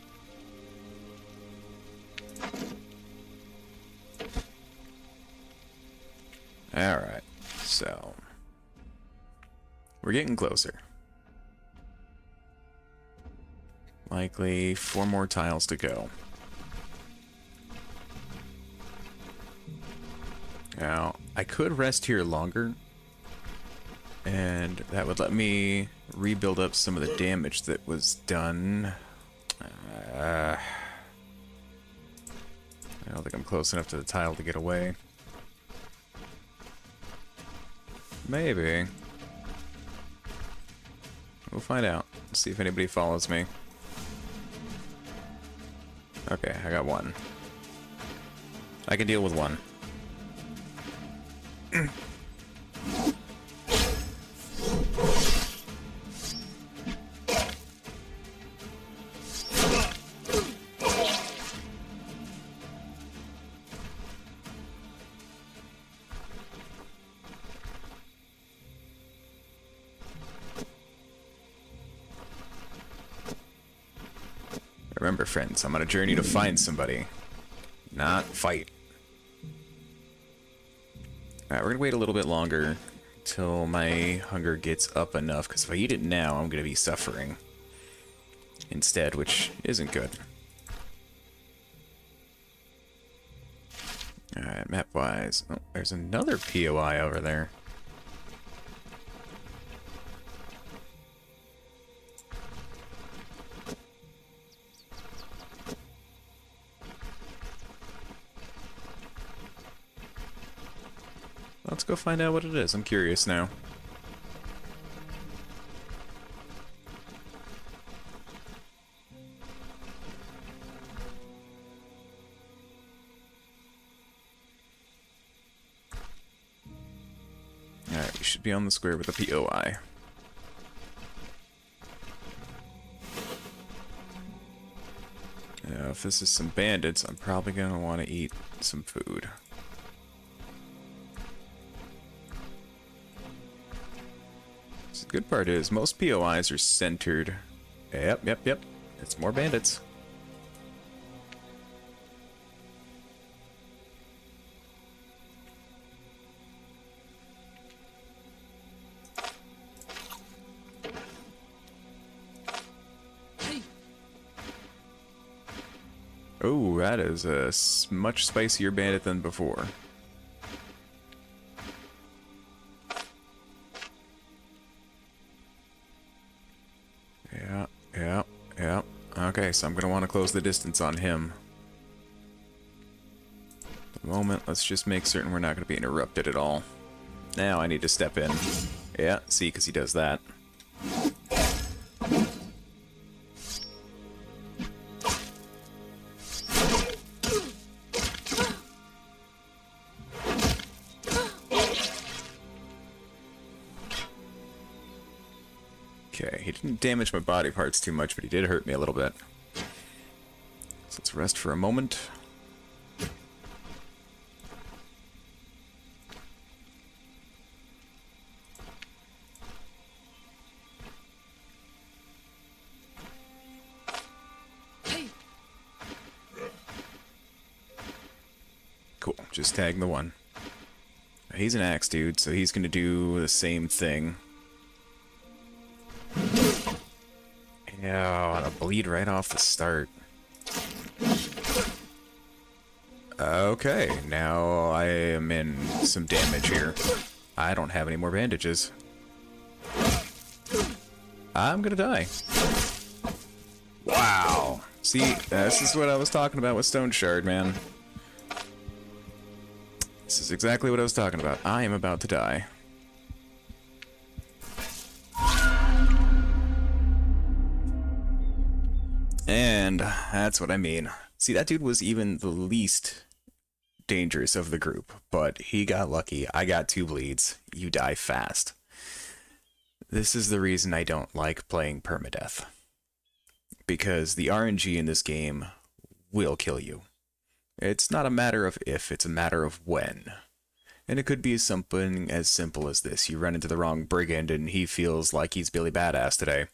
Alright, so we're getting closer. Likely 4 more tiles to go. Now, I could rest here longer, and that would let me rebuild up some of the damage that was done. I don't think I'm close enough to the tile to get away. Maybe. We'll find out. See if anybody follows me. Okay, I got 1. I can deal with 1. Remember, friends, I'm on a journey to find somebody, not fight. Alright, we're gonna wait a little bit longer till my hunger gets up enough, because if I eat it now, I'm gonna be suffering instead, which isn't good. Alright, map-wise. Oh, there's another POI over there. Let's go find out what it is. I'm curious now. Alright, we should be on the square with a POI. Now, if this is some bandits, I'm probably gonna want to eat some food. So the good part is, most POIs are centered. Yep. It's more bandits. Oh, that is a much spicier bandit than before. Yeah. Okay, so I'm going to want to close the distance on him. At the moment, let's just make certain we're not going to be interrupted at all. Now I need to step in. Yeah, see, because he does that. Okay, he didn't damage my body parts too much, but he did hurt me a little bit. So let's rest for a moment. Cool, just tag the one. He's an axe dude, so he's gonna do the same thing. Yeah, I want to bleed right off the start. Okay, now I am in some damage here. I don't have any more bandages. I'm gonna die. Wow. See, this is what I was talking about with Stoneshard, man. This is exactly what I was talking about. I am about to die. And that's what I mean. See, that dude was even the least dangerous of the group, but he got lucky. I got 2 bleeds. You die fast. This is the reason I don't like playing permadeath. Because the RNG in this game will kill you. It's not a matter of if, it's a matter of when. And it could be something as simple as this. You run into the wrong brigand and he feels like he's Billy Badass today.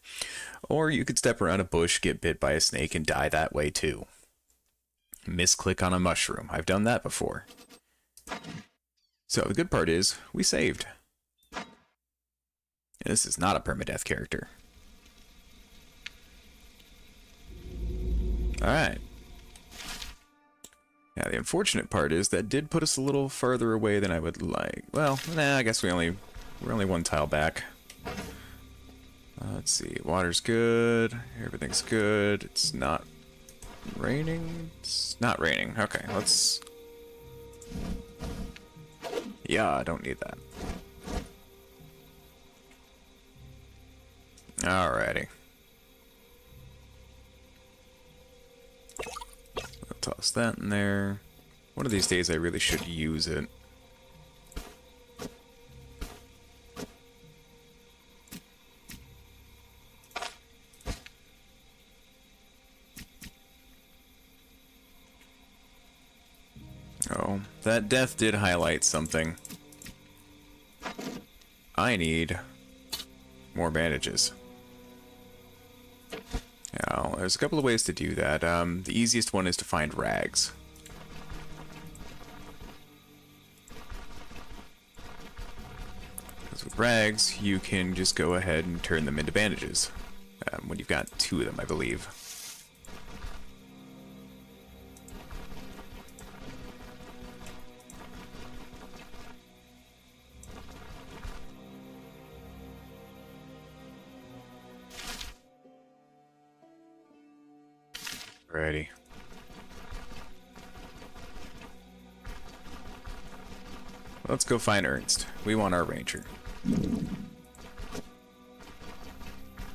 Or you could step around a bush, get bit by a snake, and die that way too. Misclick on a mushroom. I've done that before. So the good part is, we saved. This is not a permadeath character. Alright. Now, the unfortunate part is that did put us a little farther away than I would like. Well, nah, I guess we're only 1 tile back. Let's see. Water's good. Everything's good. It's not raining. It's not raining. Okay, let's... Yeah, I don't need that. Alrighty. I'll toss that in there. One of these days I really should use it. Oh, that death did highlight something. I need more bandages. Now, there's a couple of ways to do that. The easiest one is to find rags. Because with rags, you can just go ahead and turn them into bandages. When you've got 2 of them, I believe. Alrighty. Let's go find Ernst. We want our ranger.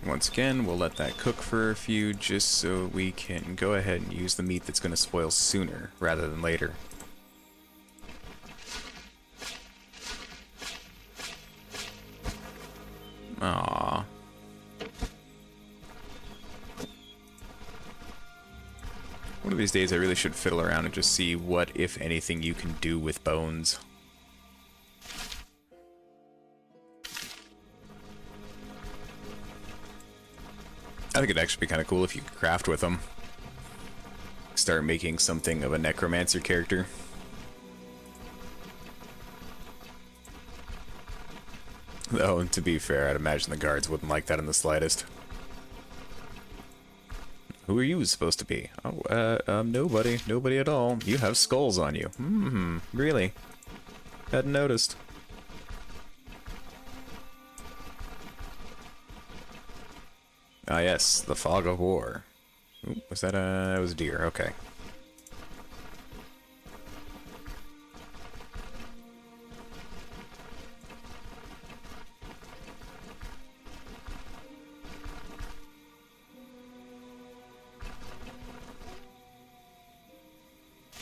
Once again, we'll let that cook for a few just so we can go ahead and use the meat that's going to spoil sooner rather than later. Aww. One of these days I really should fiddle around and just see what, if anything, you can do with bones. I think it'd actually be kind of cool if you could craft with them. Start making something of a necromancer character. Though, to be fair, I'd imagine the guards wouldn't like that in the slightest. Who are you supposed to be? Oh, nobody. Nobody at all. You have skulls on you. Really? Hadn't noticed. Ah, yes, the fog of war. Ooh, was that that was a deer, okay.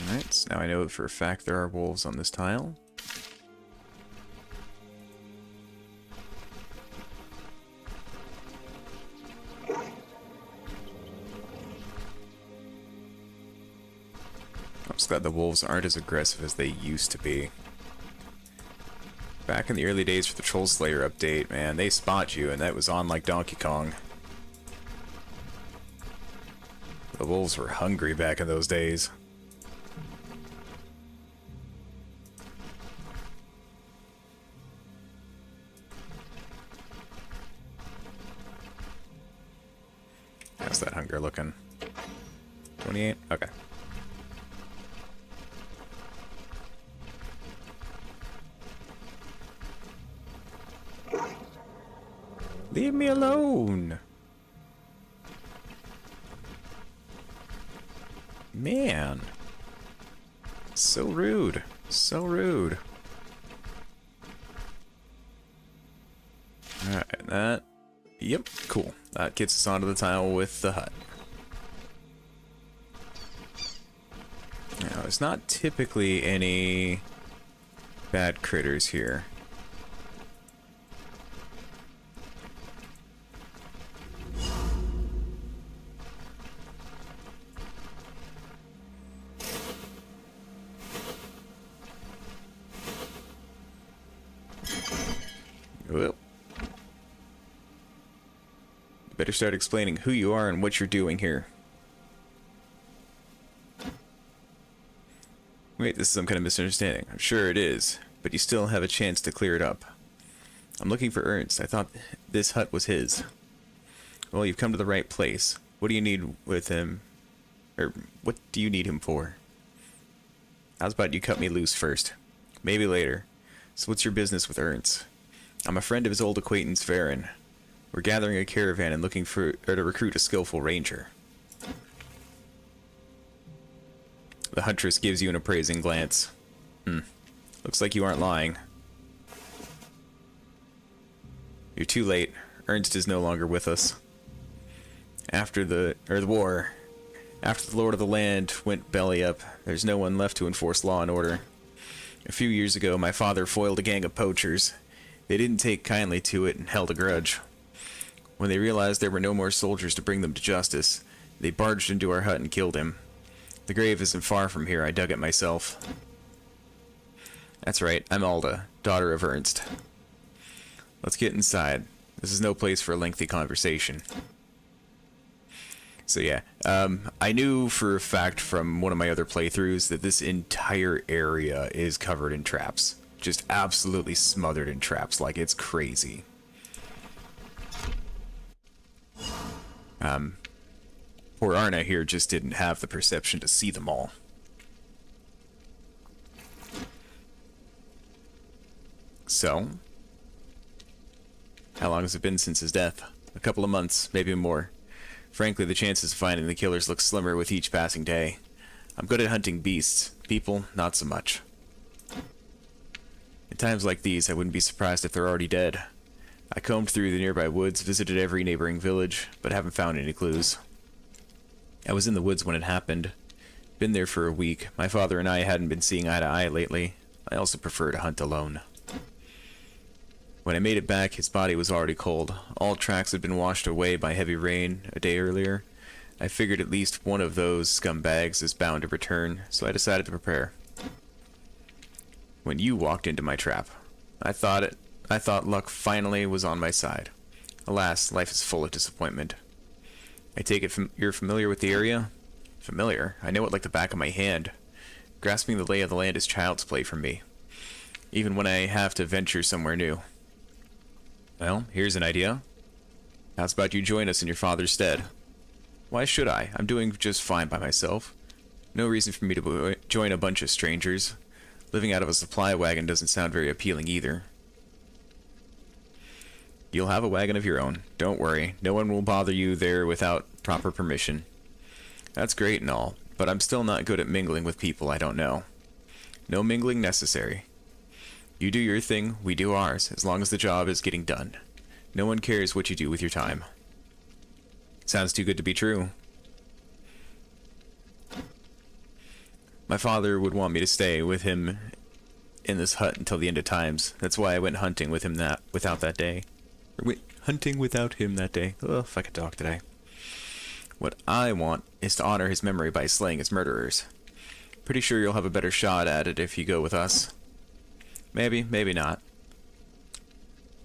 Alright, so now I know for a fact there are wolves on this tile. I'm just glad the wolves aren't as aggressive as they used to be. Back in the early days for the Troll Slayer update, man, they spot you and that was on like Donkey Kong. The wolves were hungry back in those days. How's that hunger looking? 28? Okay. Leave me alone! Man. So rude. So rude. Alright, that... Yep, cool. That gets us onto the tile with the hut. Now, there's not typically any bad critters here. Well, better start explaining who you are and what you're doing here. Wait, this is some kind of misunderstanding. I'm sure it is, but you still have a chance to clear it up. I'm looking for Ernst. I thought this hut was his. Well, you've come to the right place. What do you need with him? Or, what do you need him for? How's about you cut me loose first? Maybe later. So what's your business with Ernst? I'm a friend of his old acquaintance, Varen. We're gathering a caravan and looking to recruit a skillful ranger. The huntress gives you an appraising glance. Looks like you aren't lying. You're too late. Ernst is no longer with us. After the war, after the Lord of the Land went belly up, there's no one left to enforce law and order. A few years ago, my father foiled a gang of poachers. They didn't take kindly to it and held a grudge. When they realized there were no more soldiers to bring them to justice, they barged into our hut and killed him. The grave isn't far from here. I dug it myself. That's right. I'm Alda, daughter of Ernst. Let's get inside. This is no place for a lengthy conversation. So yeah, I knew for a fact from one of my other playthroughs that this entire area is covered in traps. Just absolutely smothered in traps, like it's crazy. Poor Arna here just didn't have the perception to see them all. So, how long has it been since his death? A couple of months, maybe more. Frankly, the chances of finding the killers look slimmer with each passing day. I'm good at hunting beasts. People, not so much. In times like these, I wouldn't be surprised if they're already dead. I combed through the nearby woods, visited every neighboring village, but haven't found any clues. I was in the woods when it happened. Been there for a week. My father and I hadn't been seeing eye to eye lately. I also prefer to hunt alone. When I made it back, his body was already cold. All tracks had been washed away by heavy rain a day earlier. I figured at least one of those scumbags is bound to return, so I decided to prepare. When you walked into my trap, I thought luck finally was on my side. Alas, life is full of disappointment. I take it you're familiar with the area? Familiar? I know it like the back of my hand. Grasping the lay of the land is child's play for me, even when I have to venture somewhere new. Well, here's an idea. How's about you join us in your father's stead? Why should I? I'm doing just fine by myself. No reason for me to join a bunch of strangers. Living out of a supply wagon doesn't sound very appealing either. You'll have a wagon of your own. Don't worry. No one will bother you there without proper permission. That's great and all, but I'm still not good at mingling with people I don't know. No mingling necessary. You do your thing, we do ours, as long as the job is getting done. No one cares what you do with your time. Sounds too good to be true. My father would want me to stay with him in this hut until the end of times. That's why I went hunting with him without him that day. Ugh, if I could talk today. What I want is to honor his memory by slaying his murderers. Pretty sure you'll have a better shot at it if you go with us. Maybe, maybe not.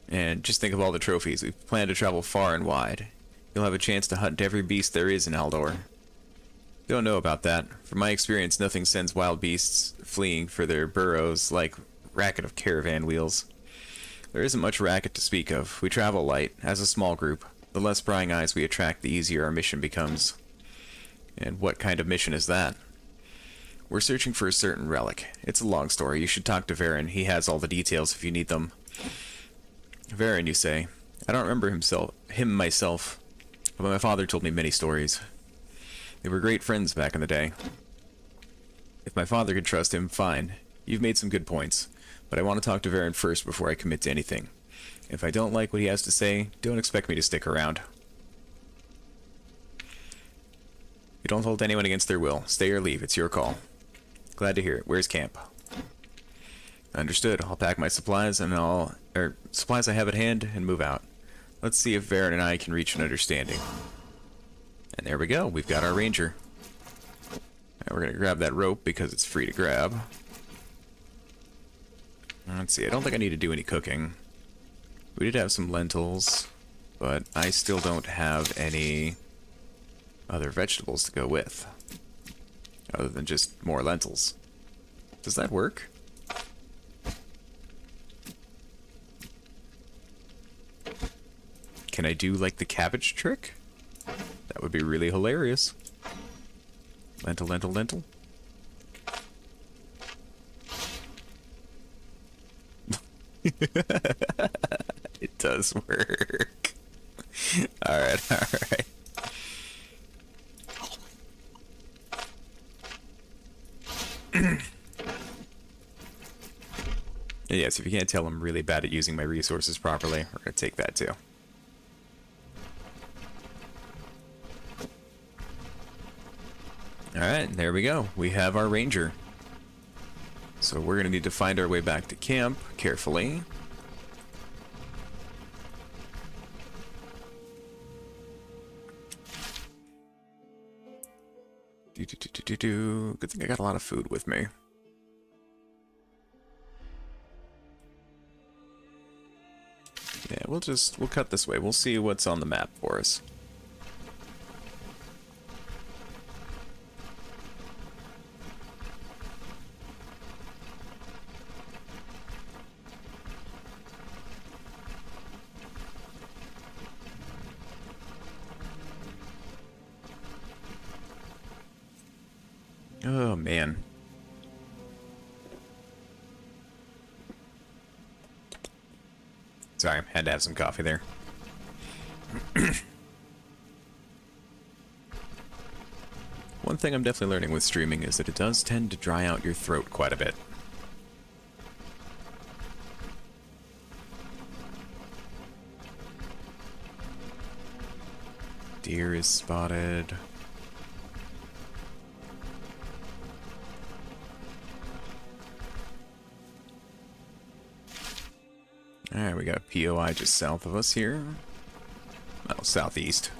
And just think of all the trophies. We plan to travel far and wide. You'll have a chance to hunt every beast there is in Aldor. Don't know about that. From my experience, nothing sends wild beasts fleeing for their burrows like racket of caravan wheels. There isn't much racket to speak of. We travel light, as a small group. The less prying eyes we attract, the easier our mission becomes. And what kind of mission is that? We're searching for a certain relic. It's a long story. You should talk to Varen. He has all the details if you need them. Varen, you say? I don't remember him myself, but my father told me many stories. They were great friends back in the day. If my father could trust him, fine. You've made some good points, but I want to talk to Varen first before I commit to anything. If I don't like what he has to say, don't expect me to stick around. You don't hold anyone against their will. Stay or leave. It's your call. Glad to hear it. Where's camp? Understood. I'll pack my supplies and supplies I have at hand and move out. Let's see if Varen and I can reach an understanding. And there we go. We've got our ranger. Now we're going to grab that rope because it's free to grab. Let's see. I don't think I need to do any cooking. We did have some lentils, but I still don't have any other vegetables to go with, other than just more lentils. Does that work? Can I do like the cabbage trick? That would be really hilarious. Lentil, lentil, lentil. It does work. Alright, alright. And yes, if you can't tell, I'm really bad at using my resources properly. We're going to take that too. Alright, there we go. We have our ranger. So we're going to need to find our way back to camp carefully. Good thing I got a lot of food with me. Yeah, we'll cut this way. We'll see what's on the map for us. Oh, man. Sorry, had to have some coffee there. One thing I'm definitely learning with streaming is that it does tend to dry out your throat quite a bit. Deer is spotted. Alright, we got a POI just south of us here. Oh, southeast.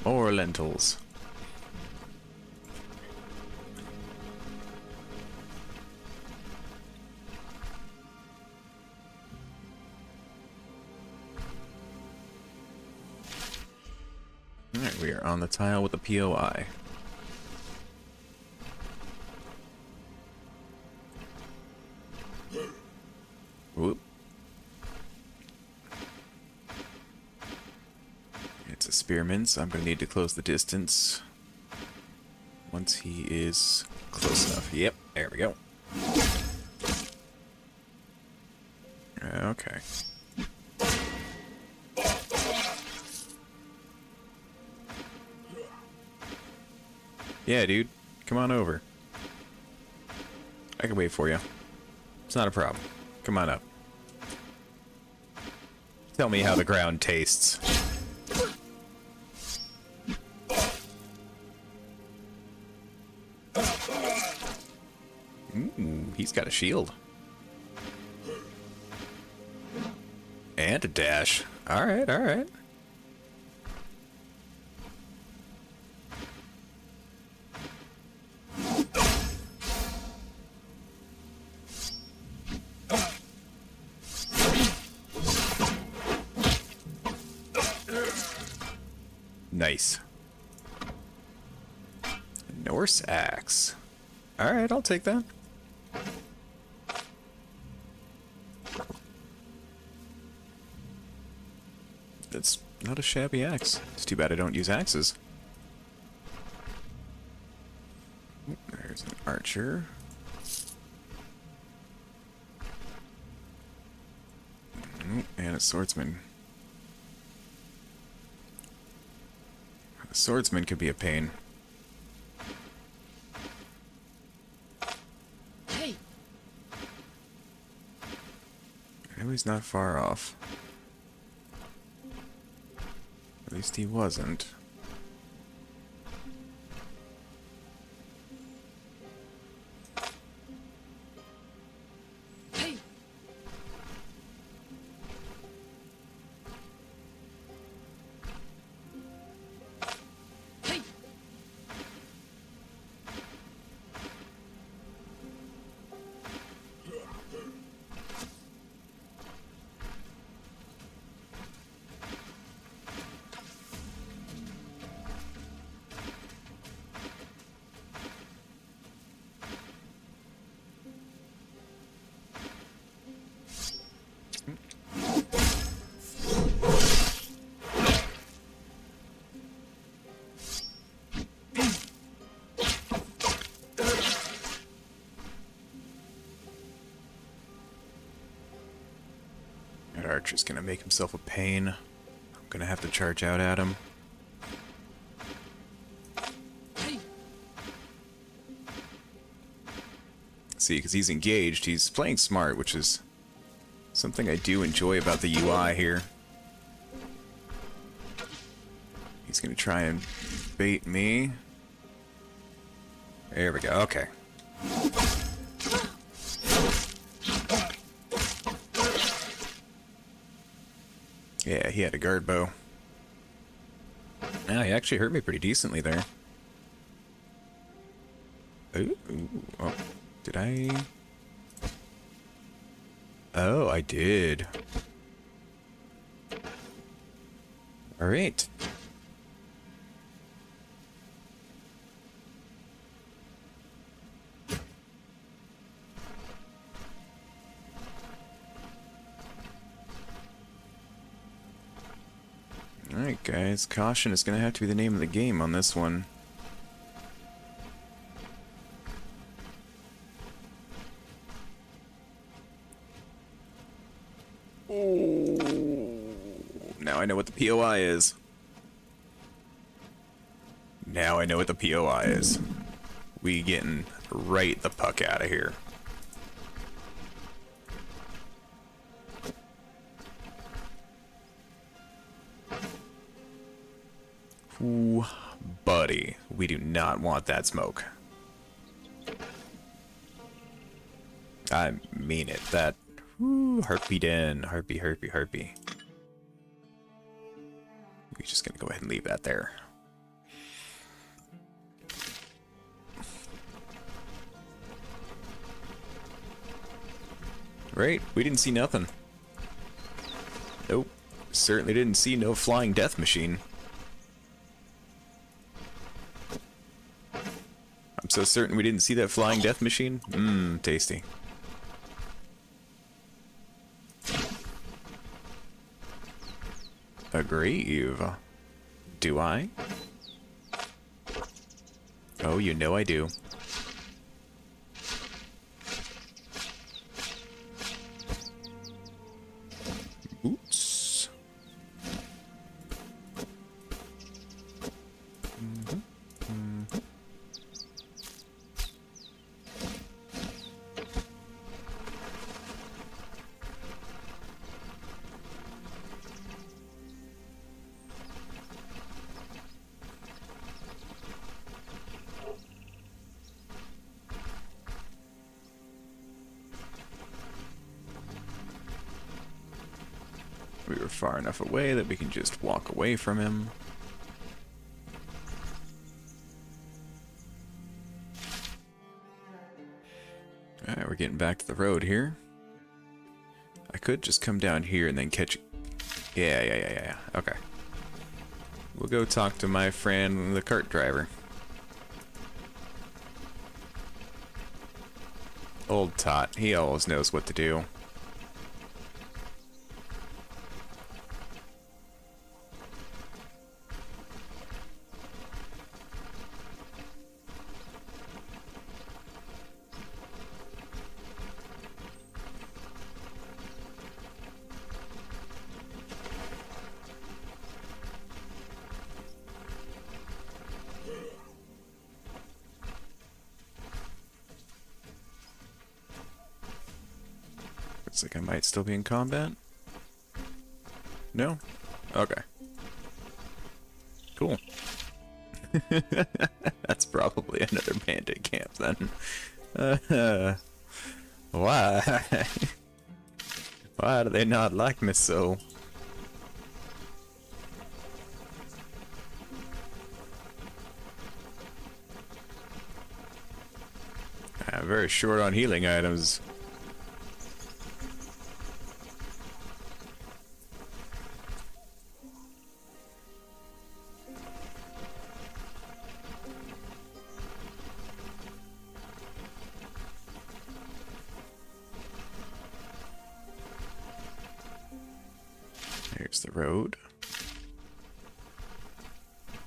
More lentils. Alright, we are on the tile with the POI. Whoop. It's a spearman, so I'm going to need to close the distance once he is close enough. Yep, there we go. Okay. Yeah, dude. Come on over. I can wait for you. It's not a problem. Come on up. Tell me how the ground tastes. Ooh, he's got a shield. And a dash. Alright, alright. Nice. Norse axe. Alright, I'll take that. That's not a shabby axe. It's too bad I don't use axes. There's an archer. And a swordsman. A swordsman could be a pain. Hey! I know he's not far off. At least he wasn't. Hey! Hey! That archer's gonna make himself a pain. I'm gonna have to charge out at him. Hey! See, because he's engaged, he's playing smart, which is something I do enjoy about the UI here. He's gonna try and bait me. There we go, okay. Yeah, he had a guard bow. Now he actually hurt me pretty decently there. Ooh, oh, did I? Oh, I did. All right. Alright guys, caution is going to have to be the name of the game on this one. Now I know what the POI is. Now I know what the POI is. We getting right the puck out of here. Ooh, buddy, we do not want that smoke. I mean it. That heartbeat in, heartbeat. We're just gonna go ahead and leave that there. Right, we didn't see nothing. Nope, certainly didn't see no flying death machine. I'm so certain we didn't see that flying death machine. Mmm, tasty. A grave. Do I? Oh, you know I do. Oops. We were far enough away that we can just walk away from him. Alright, we're getting back to the road here. I could just come down here and then catch... Yeah. Okay. We'll go talk to my friend, the cart driver. Old Tot, he always knows what to do. Looks like I might still be in combat. No? Okay. Cool. That's probably another bandit camp then. Why? Why do they not like me so? I'm very short on healing items. Here's the road.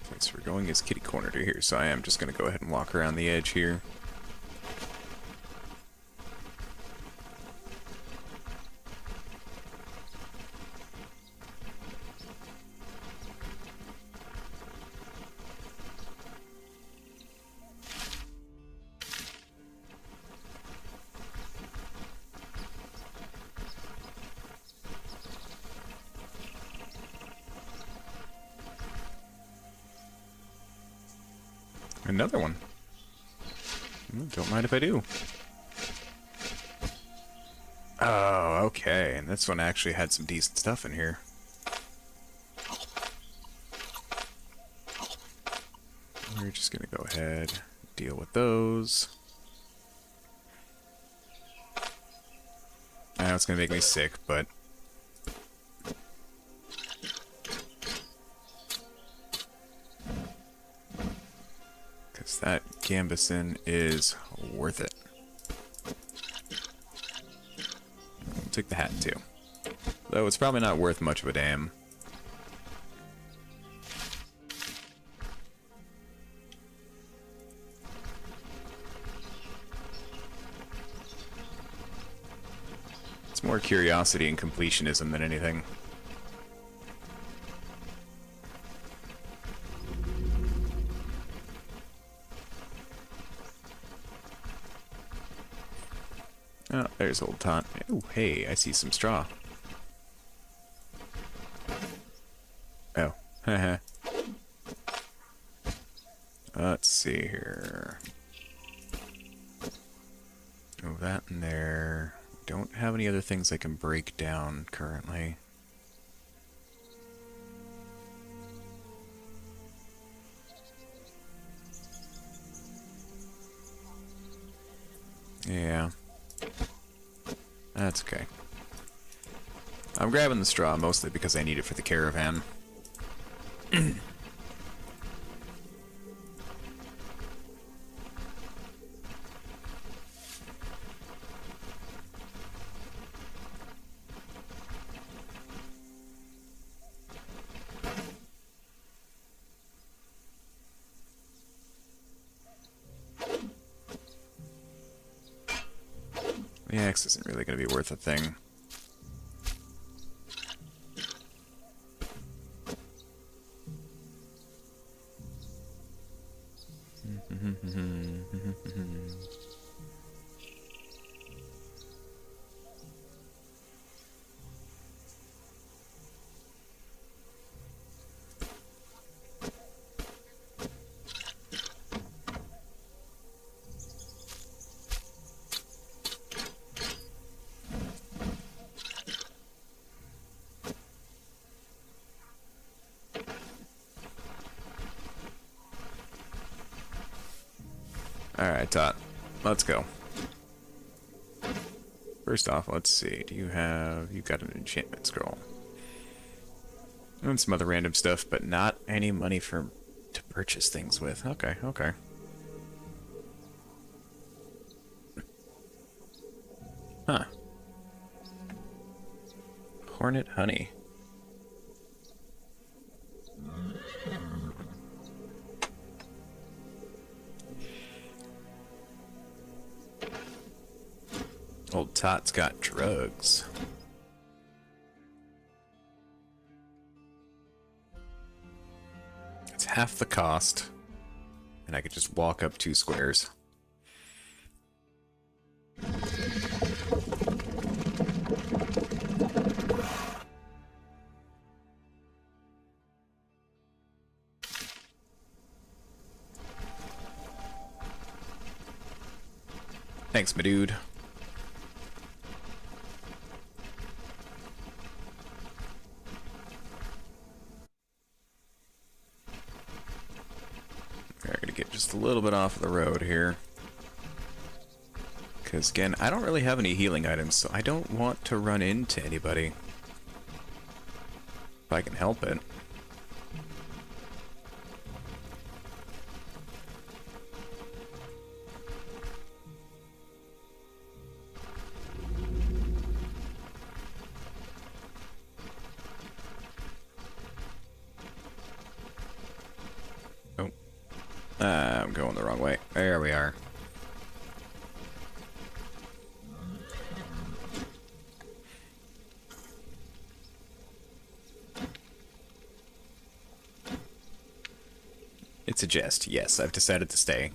Okay, so we're going as kitty corner to here, so I am just going to go ahead and walk around the edge here. Another one. Don't mind if I do. Oh, okay. And this one actually had some decent stuff in here. We're just gonna go ahead, deal with those. know it's gonna make me sick, but... because that gambeson is worth it. I'll take the hat, too. Though it's probably not worth much of a damn. It's more curiosity and completionism than anything. Oh, there's old Tot. Oh, hey, I see some straw. Oh, haha. Let's see here. Oh, that in there. Don't have any other things I can break down currently. Yeah. That's okay. I'm grabbing the straw mostly because I need it for the caravan. The axe isn't really going to be worth a thing. Alright, Tot. Let's go. First off, let's see. Do you have... you've got an enchantment scroll. And some other random stuff, but not any money for to purchase things with. Okay, okay. Huh. Hornet honey. Old Tot's got drugs. It's half the cost, and I could just walk up 2 squares. Thanks, my dude. We're gonna get just a little bit off the road here. Because, again, I don't really have any healing items, so I don't want to run into anybody. If I can help it. I'm going the wrong way. There we are. It's a jest. Yes, I've decided to stay.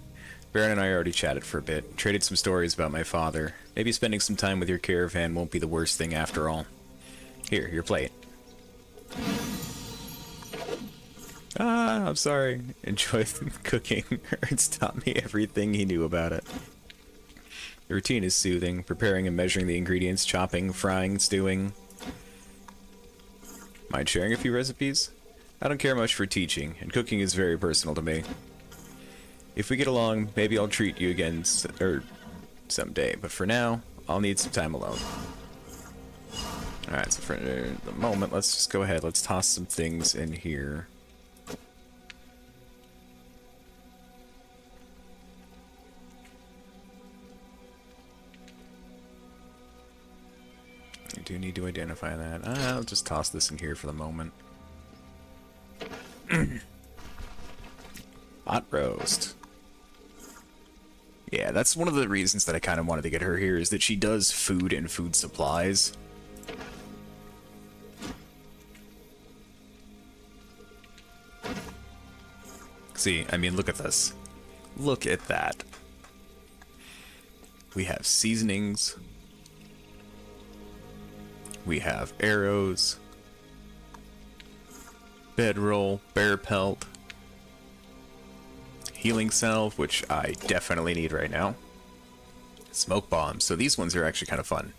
Baron and I already chatted for a bit, traded some stories about my father. Maybe spending some time with your caravan won't be the worst thing after all. Here, your plate. Ah, I'm sorry. Enjoy cooking. It's taught me everything he knew about it. The routine is soothing, preparing and measuring the ingredients, chopping, frying, stewing. Mind sharing a few recipes? I don't care much for teaching, and cooking is very personal to me. If we get along, maybe I'll treat you again someday, but for now, I'll need some time alone. Alright, so for the moment, let's just go ahead. Let's toss some things in here. I do need to identify that. I'll just toss this in here for the moment. Hot roast. Yeah, that's one of the reasons that I kind of wanted to get her here, is that she does food and food supplies. See, I mean, look at this. Look at that. We have seasonings. We have arrows. Bedroll, bear pelt. Healing salve, which I definitely need right now. Smoke bombs. So these ones are actually kind of fun.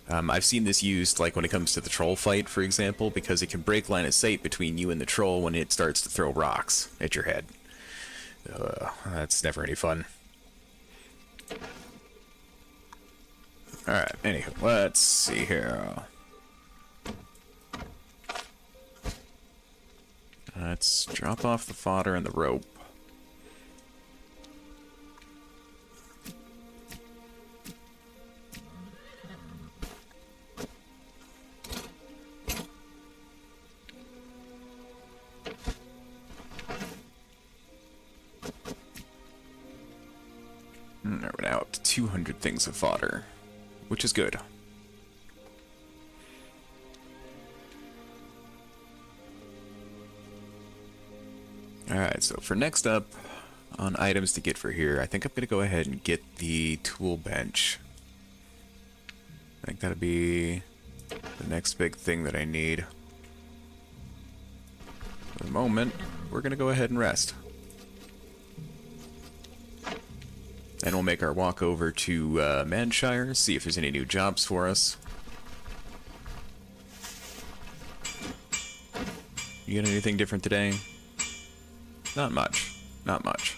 I've seen this used like when it comes to the troll fight, for example, because it can break line of sight between you and the troll when it starts to throw rocks at your head. That's never any fun. Alright, anywho, let's see here. Let's drop off the fodder and the rope. We're now up to 200 things of fodder, which is good. Alright, so for next up, on items to get for here, I think I'm going to go ahead and get the tool bench. I think that'll be the next big thing that I need. For the moment, we're going to go ahead and rest. And we'll make our walk over to Manshire, see if there's any new jobs for us. You get anything different today? Not much. Not much.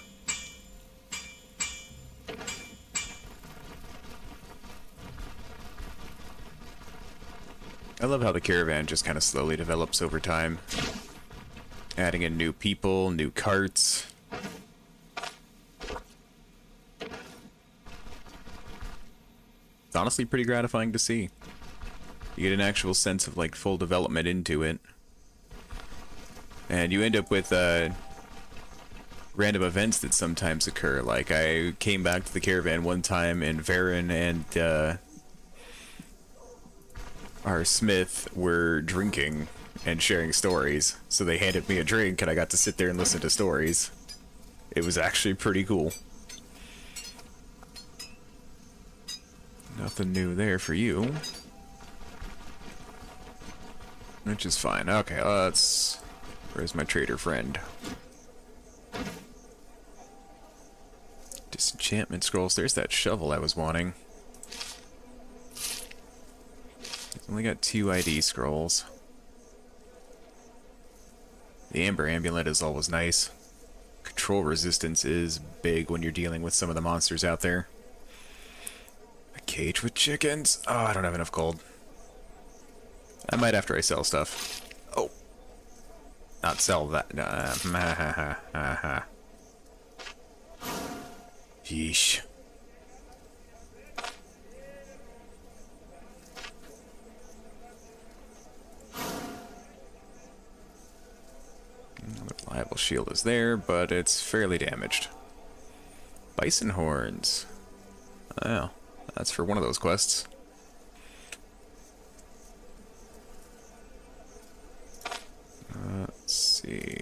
I love how the caravan just kind of slowly develops over time. Adding in new people, new carts. It's honestly pretty gratifying to see. You get an actual sense of like full development into it. And you end up with random events that sometimes occur. Like I came back to the caravan one time and Varen and our smith were drinking and sharing stories. So they handed me a drink and I got to sit there and listen to stories. It was actually pretty cool. Nothing new there for you. Which is fine. Okay, let's... Where's my trader friend? Disenchantment scrolls. There's that shovel I was wanting. It's only got 2 ID scrolls. The Amber Amulet is always nice. Control resistance is big when you're dealing with some of the monsters out there. A cage with chickens? Oh, I don't have enough gold. I might after I sell stuff. Oh. Not sell that. Yeesh. The reliable shield is there, but it's fairly damaged. Bison horns. Oh, that's for one of those quests. Let's see.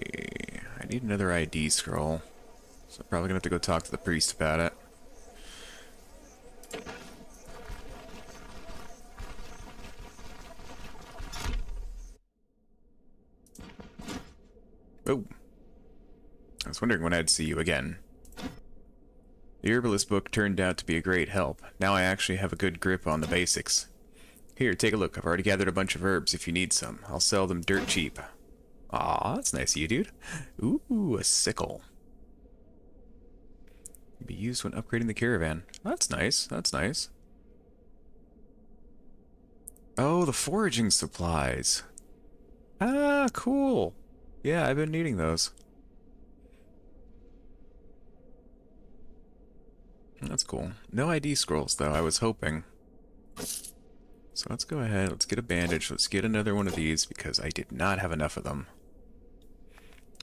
I need another ID scroll. So I'm probably gonna have to go talk to the priest about it. Oh. I was wondering when I'd see you again. The herbalist book turned out to be a great help. Now I actually have a good grip on the basics. Here, take a look. I've already gathered a bunch of herbs if you need some. I'll sell them dirt cheap. Aw, that's nice of you, dude. Ooh, a sickle. Can be used when upgrading the caravan. That's nice, that's nice. Oh, the foraging supplies. Ah, cool. Yeah, I've been needing those. That's cool. No ID scrolls, though. I was hoping. So let's go ahead. Let's get a bandage. Let's get another one of these because I did not have enough of them.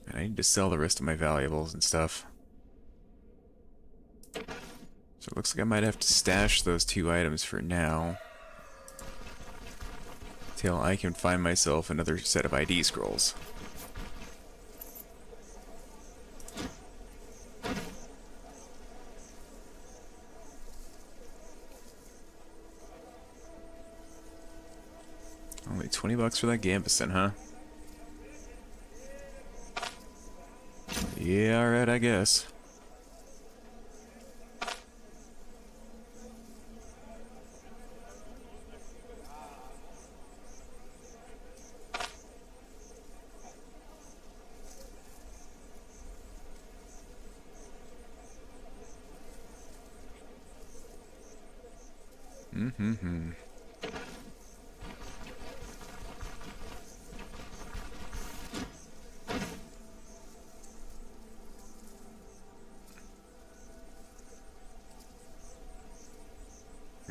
And I need to sell the rest of my valuables and stuff. So it looks like I might have to stash those 2 items for now. Till I can find myself another set of ID scrolls. Only 20 bucks for that Gambison, huh? Yeah, alright, I guess. Mm-hmm.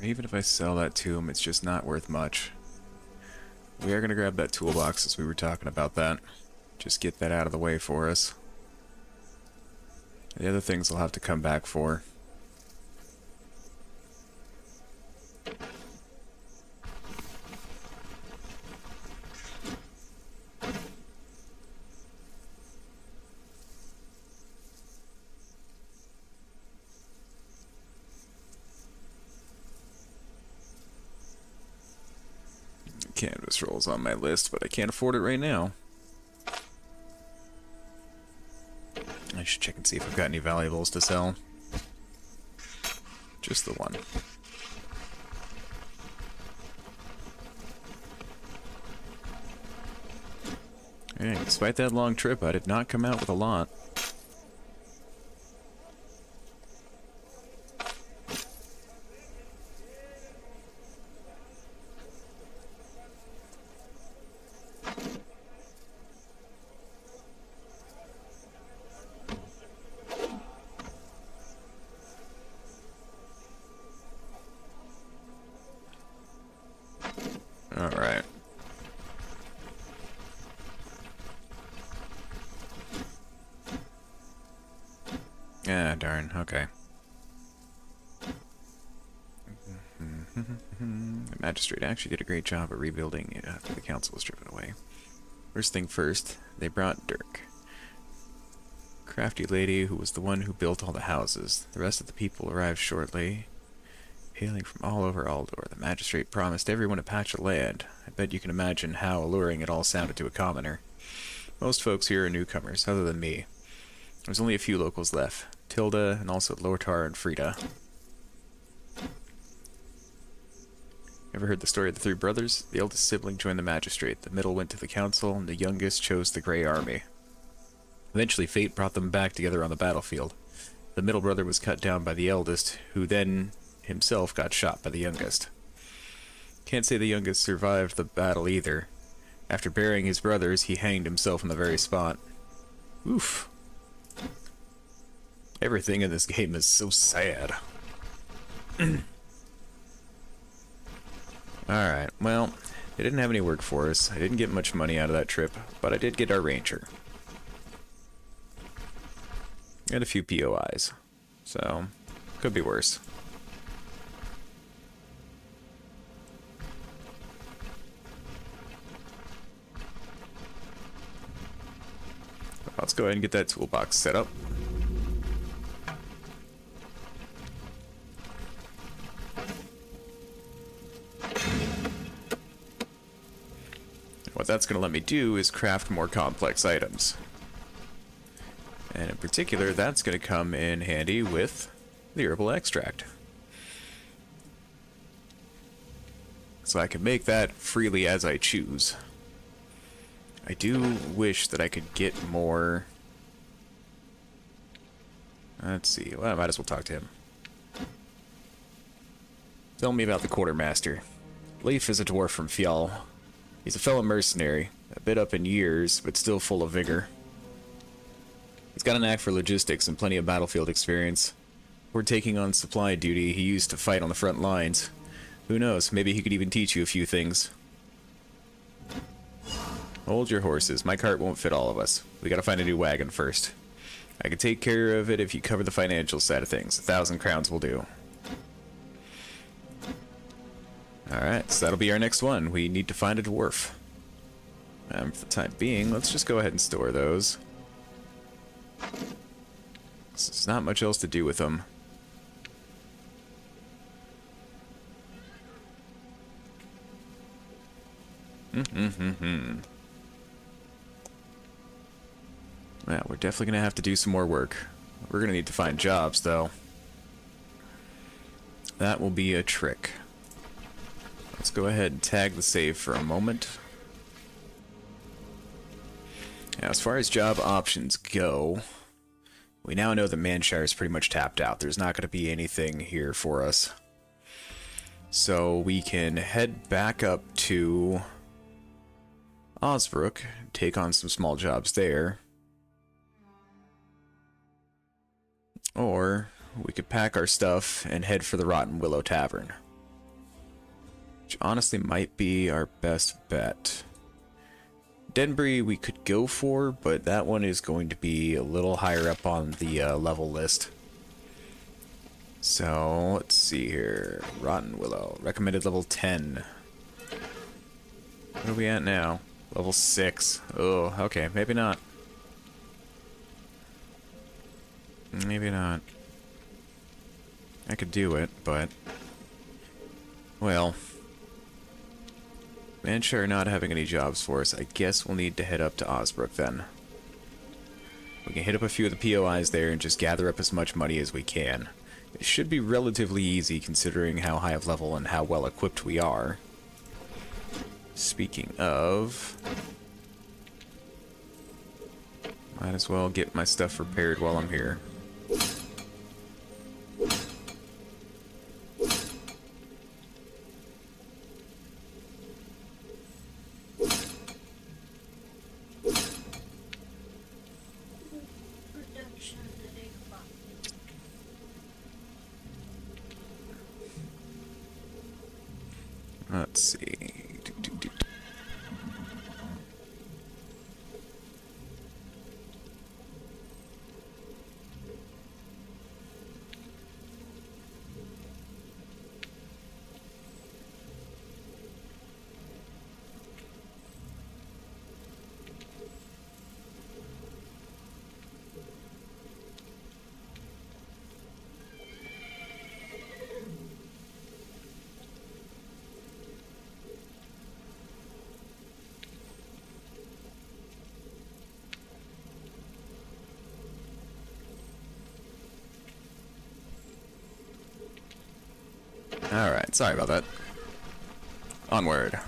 Even if I sell that to him, it's just not worth much. We are going to grab that toolbox as we were talking about that. Just get that out of the way for us. The other things I'll have to come back for. Canvas rolls on my list, but I can't afford it right now. I should check and see if I've got any valuables to sell. Just the one. Hey, despite that long trip, I did not come out with a lot. Alright. Ah, darn. Okay. The magistrate actually did a great job of rebuilding it after the council was driven away. First thing first, they brought Dirk. Crafty lady who was the one who built all the houses. The rest of the people arrived shortly, hailing from all over Aldor. The magistrate promised everyone a patch of land. I bet you can imagine how alluring it all sounded to a commoner. Most folks here are newcomers, other than me. There's only a few locals left. Tilda, and also Lortar and Frida. Ever heard the story of the 3 brothers? The eldest sibling joined the magistrate, the middle went to the council, and the youngest chose the Grey Army. Eventually, fate brought them back together on the battlefield. The middle brother was cut down by the eldest, who then himself got shot by the youngest. Can't say the youngest survived the battle either. After burying his brothers, he hanged himself on the very spot. Oof. Everything in this game is so sad. Alright, well, they didn't have any work for us. I didn't get much money out of that trip, but I did get our ranger. And a few POIs. So, could be worse. Let's go ahead and get that toolbox set up. What that's going to let me do is craft more complex items. And in particular, that's going to come in handy with the herbal extract. So I can make that freely as I choose. I do wish that I could get more... Let's see. Well, I might as well talk to him. Tell me about the quartermaster. Leif is a dwarf from Fjall. He's a fellow mercenary, a bit up in years, but still full of vigor. He's got a knack for logistics and plenty of battlefield experience. Before taking on supply duty, he used to fight on the front lines. Who knows, maybe he could even teach you a few things. Hold your horses, my cart won't fit all of us. We gotta find a new wagon first. I can take care of it if you cover the financial side of things. 1,000 crowns will do. Alright, so that'll be our next one. We need to find a dwarf. For the time being, let's just go ahead and store those. There's not much else to do with them. Yeah, we're definitely going to have to do some more work. We're going to need to find jobs, though. That will be a trick. Let's go ahead and tag the save for a moment. Now, as far as job options go, we now know that Manshire is pretty much tapped out. There's not going to be anything here for us. So we can head back up to Osbrook, take on some small jobs there. Or we could pack our stuff and head for the Rotten Willow Tavern, which honestly might be our best bet. Denbury we could go for, but that one is going to be a little higher up on the level list. So, let's see here. Rotten Willow. Recommended level 10. What are we at now? Level 6. Oh, okay. Maybe not. Maybe not. I could do it, but... well... Manshire not having any jobs for us, I guess we'll need to head up to Osbrook then. We can hit up a few of the POIs there and just gather up as much money as we can. It should be relatively easy considering how high of level and how well equipped we are. Speaking of... might as well get my stuff repaired while I'm here. Let's see. Alright, sorry about that. Onward.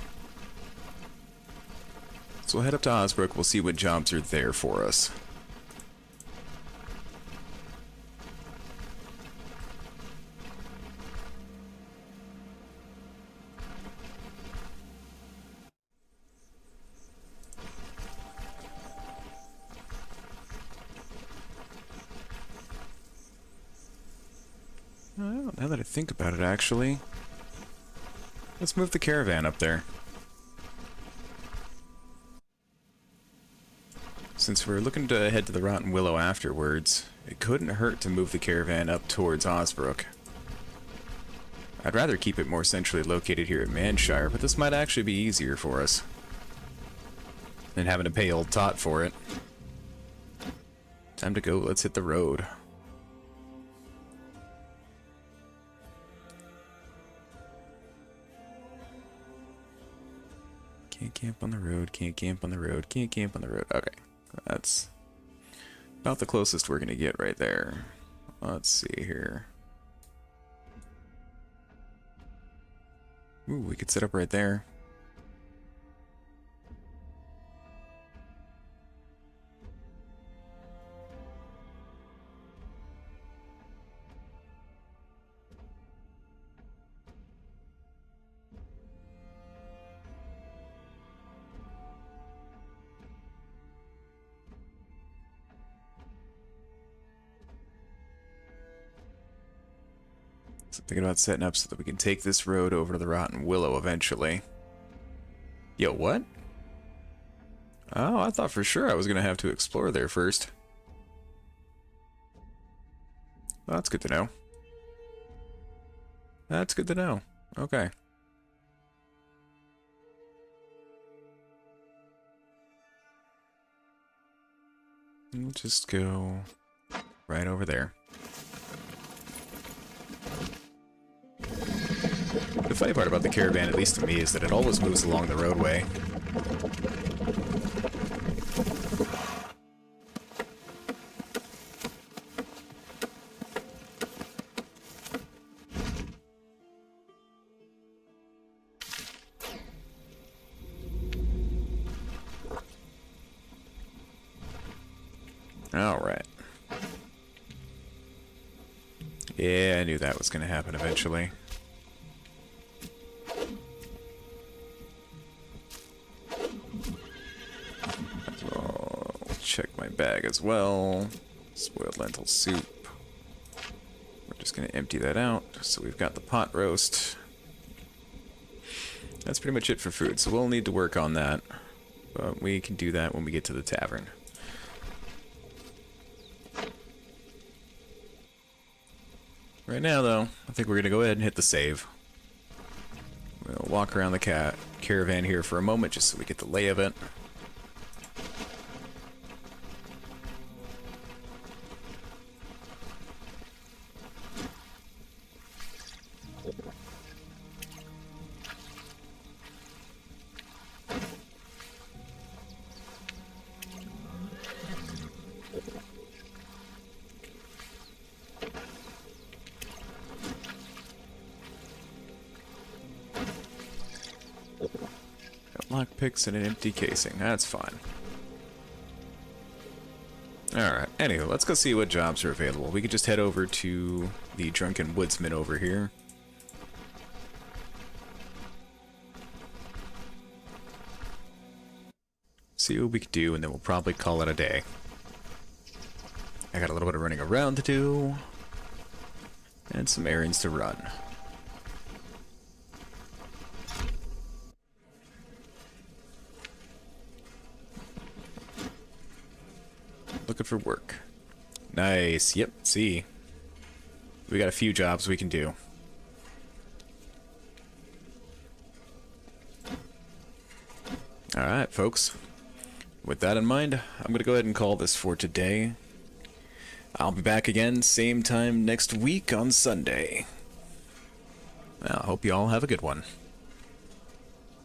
So we'll head up to Osbrook, we'll see what jobs are there for us. Well, now that I think about it, actually, let's move the caravan up there. Since we're looking to head to the Rotten Willow afterwards, it couldn't hurt to move the caravan up towards Osbrook. I'd rather keep it more centrally located here at Manshire, but this might actually be easier for us than having to pay old Tot for it. Time to go, let's hit the road. Can't camp on the road, can't camp on the road, can't camp on the road. Okay, that's about the closest we're gonna get right there. Let's see here. Ooh, we could set up right there. So thinking about setting up so that we can take this road over to the Rotten Willow eventually. Yo, what? Oh, I thought for sure I was going to have to explore there first. Well, that's good to know. That's good to know. Okay. We'll just go right over there. The funny part about the caravan, at least to me, is that it always moves along the roadway. Alright. Yeah, I knew that was going to happen eventually. I'll check my bag as well. Spoiled lentil soup. We're just going to empty that out. So we've got the pot roast. That's pretty much it for food, so we'll need to work on that. But we can do that when we get to the tavern. Right now, though, I think we're going to go ahead and hit the save. We'll walk around the caravan here for a moment just so we get the lay of it. Lockpicks and an empty casing. That's fine. Alright, anyway, let's go see what jobs are available. We could just head over to the Drunken Woodsman over here. See what we can do, and then we'll probably call it a day. I got a little bit of running around to do, and some errands to run. Looking for work. Nice. Yep, see. We got a few jobs we can do. Alright, folks. With that in mind, I'm going to go ahead and call this for today. I'll be back again, same time next week on Sunday. I hope you all have a good one.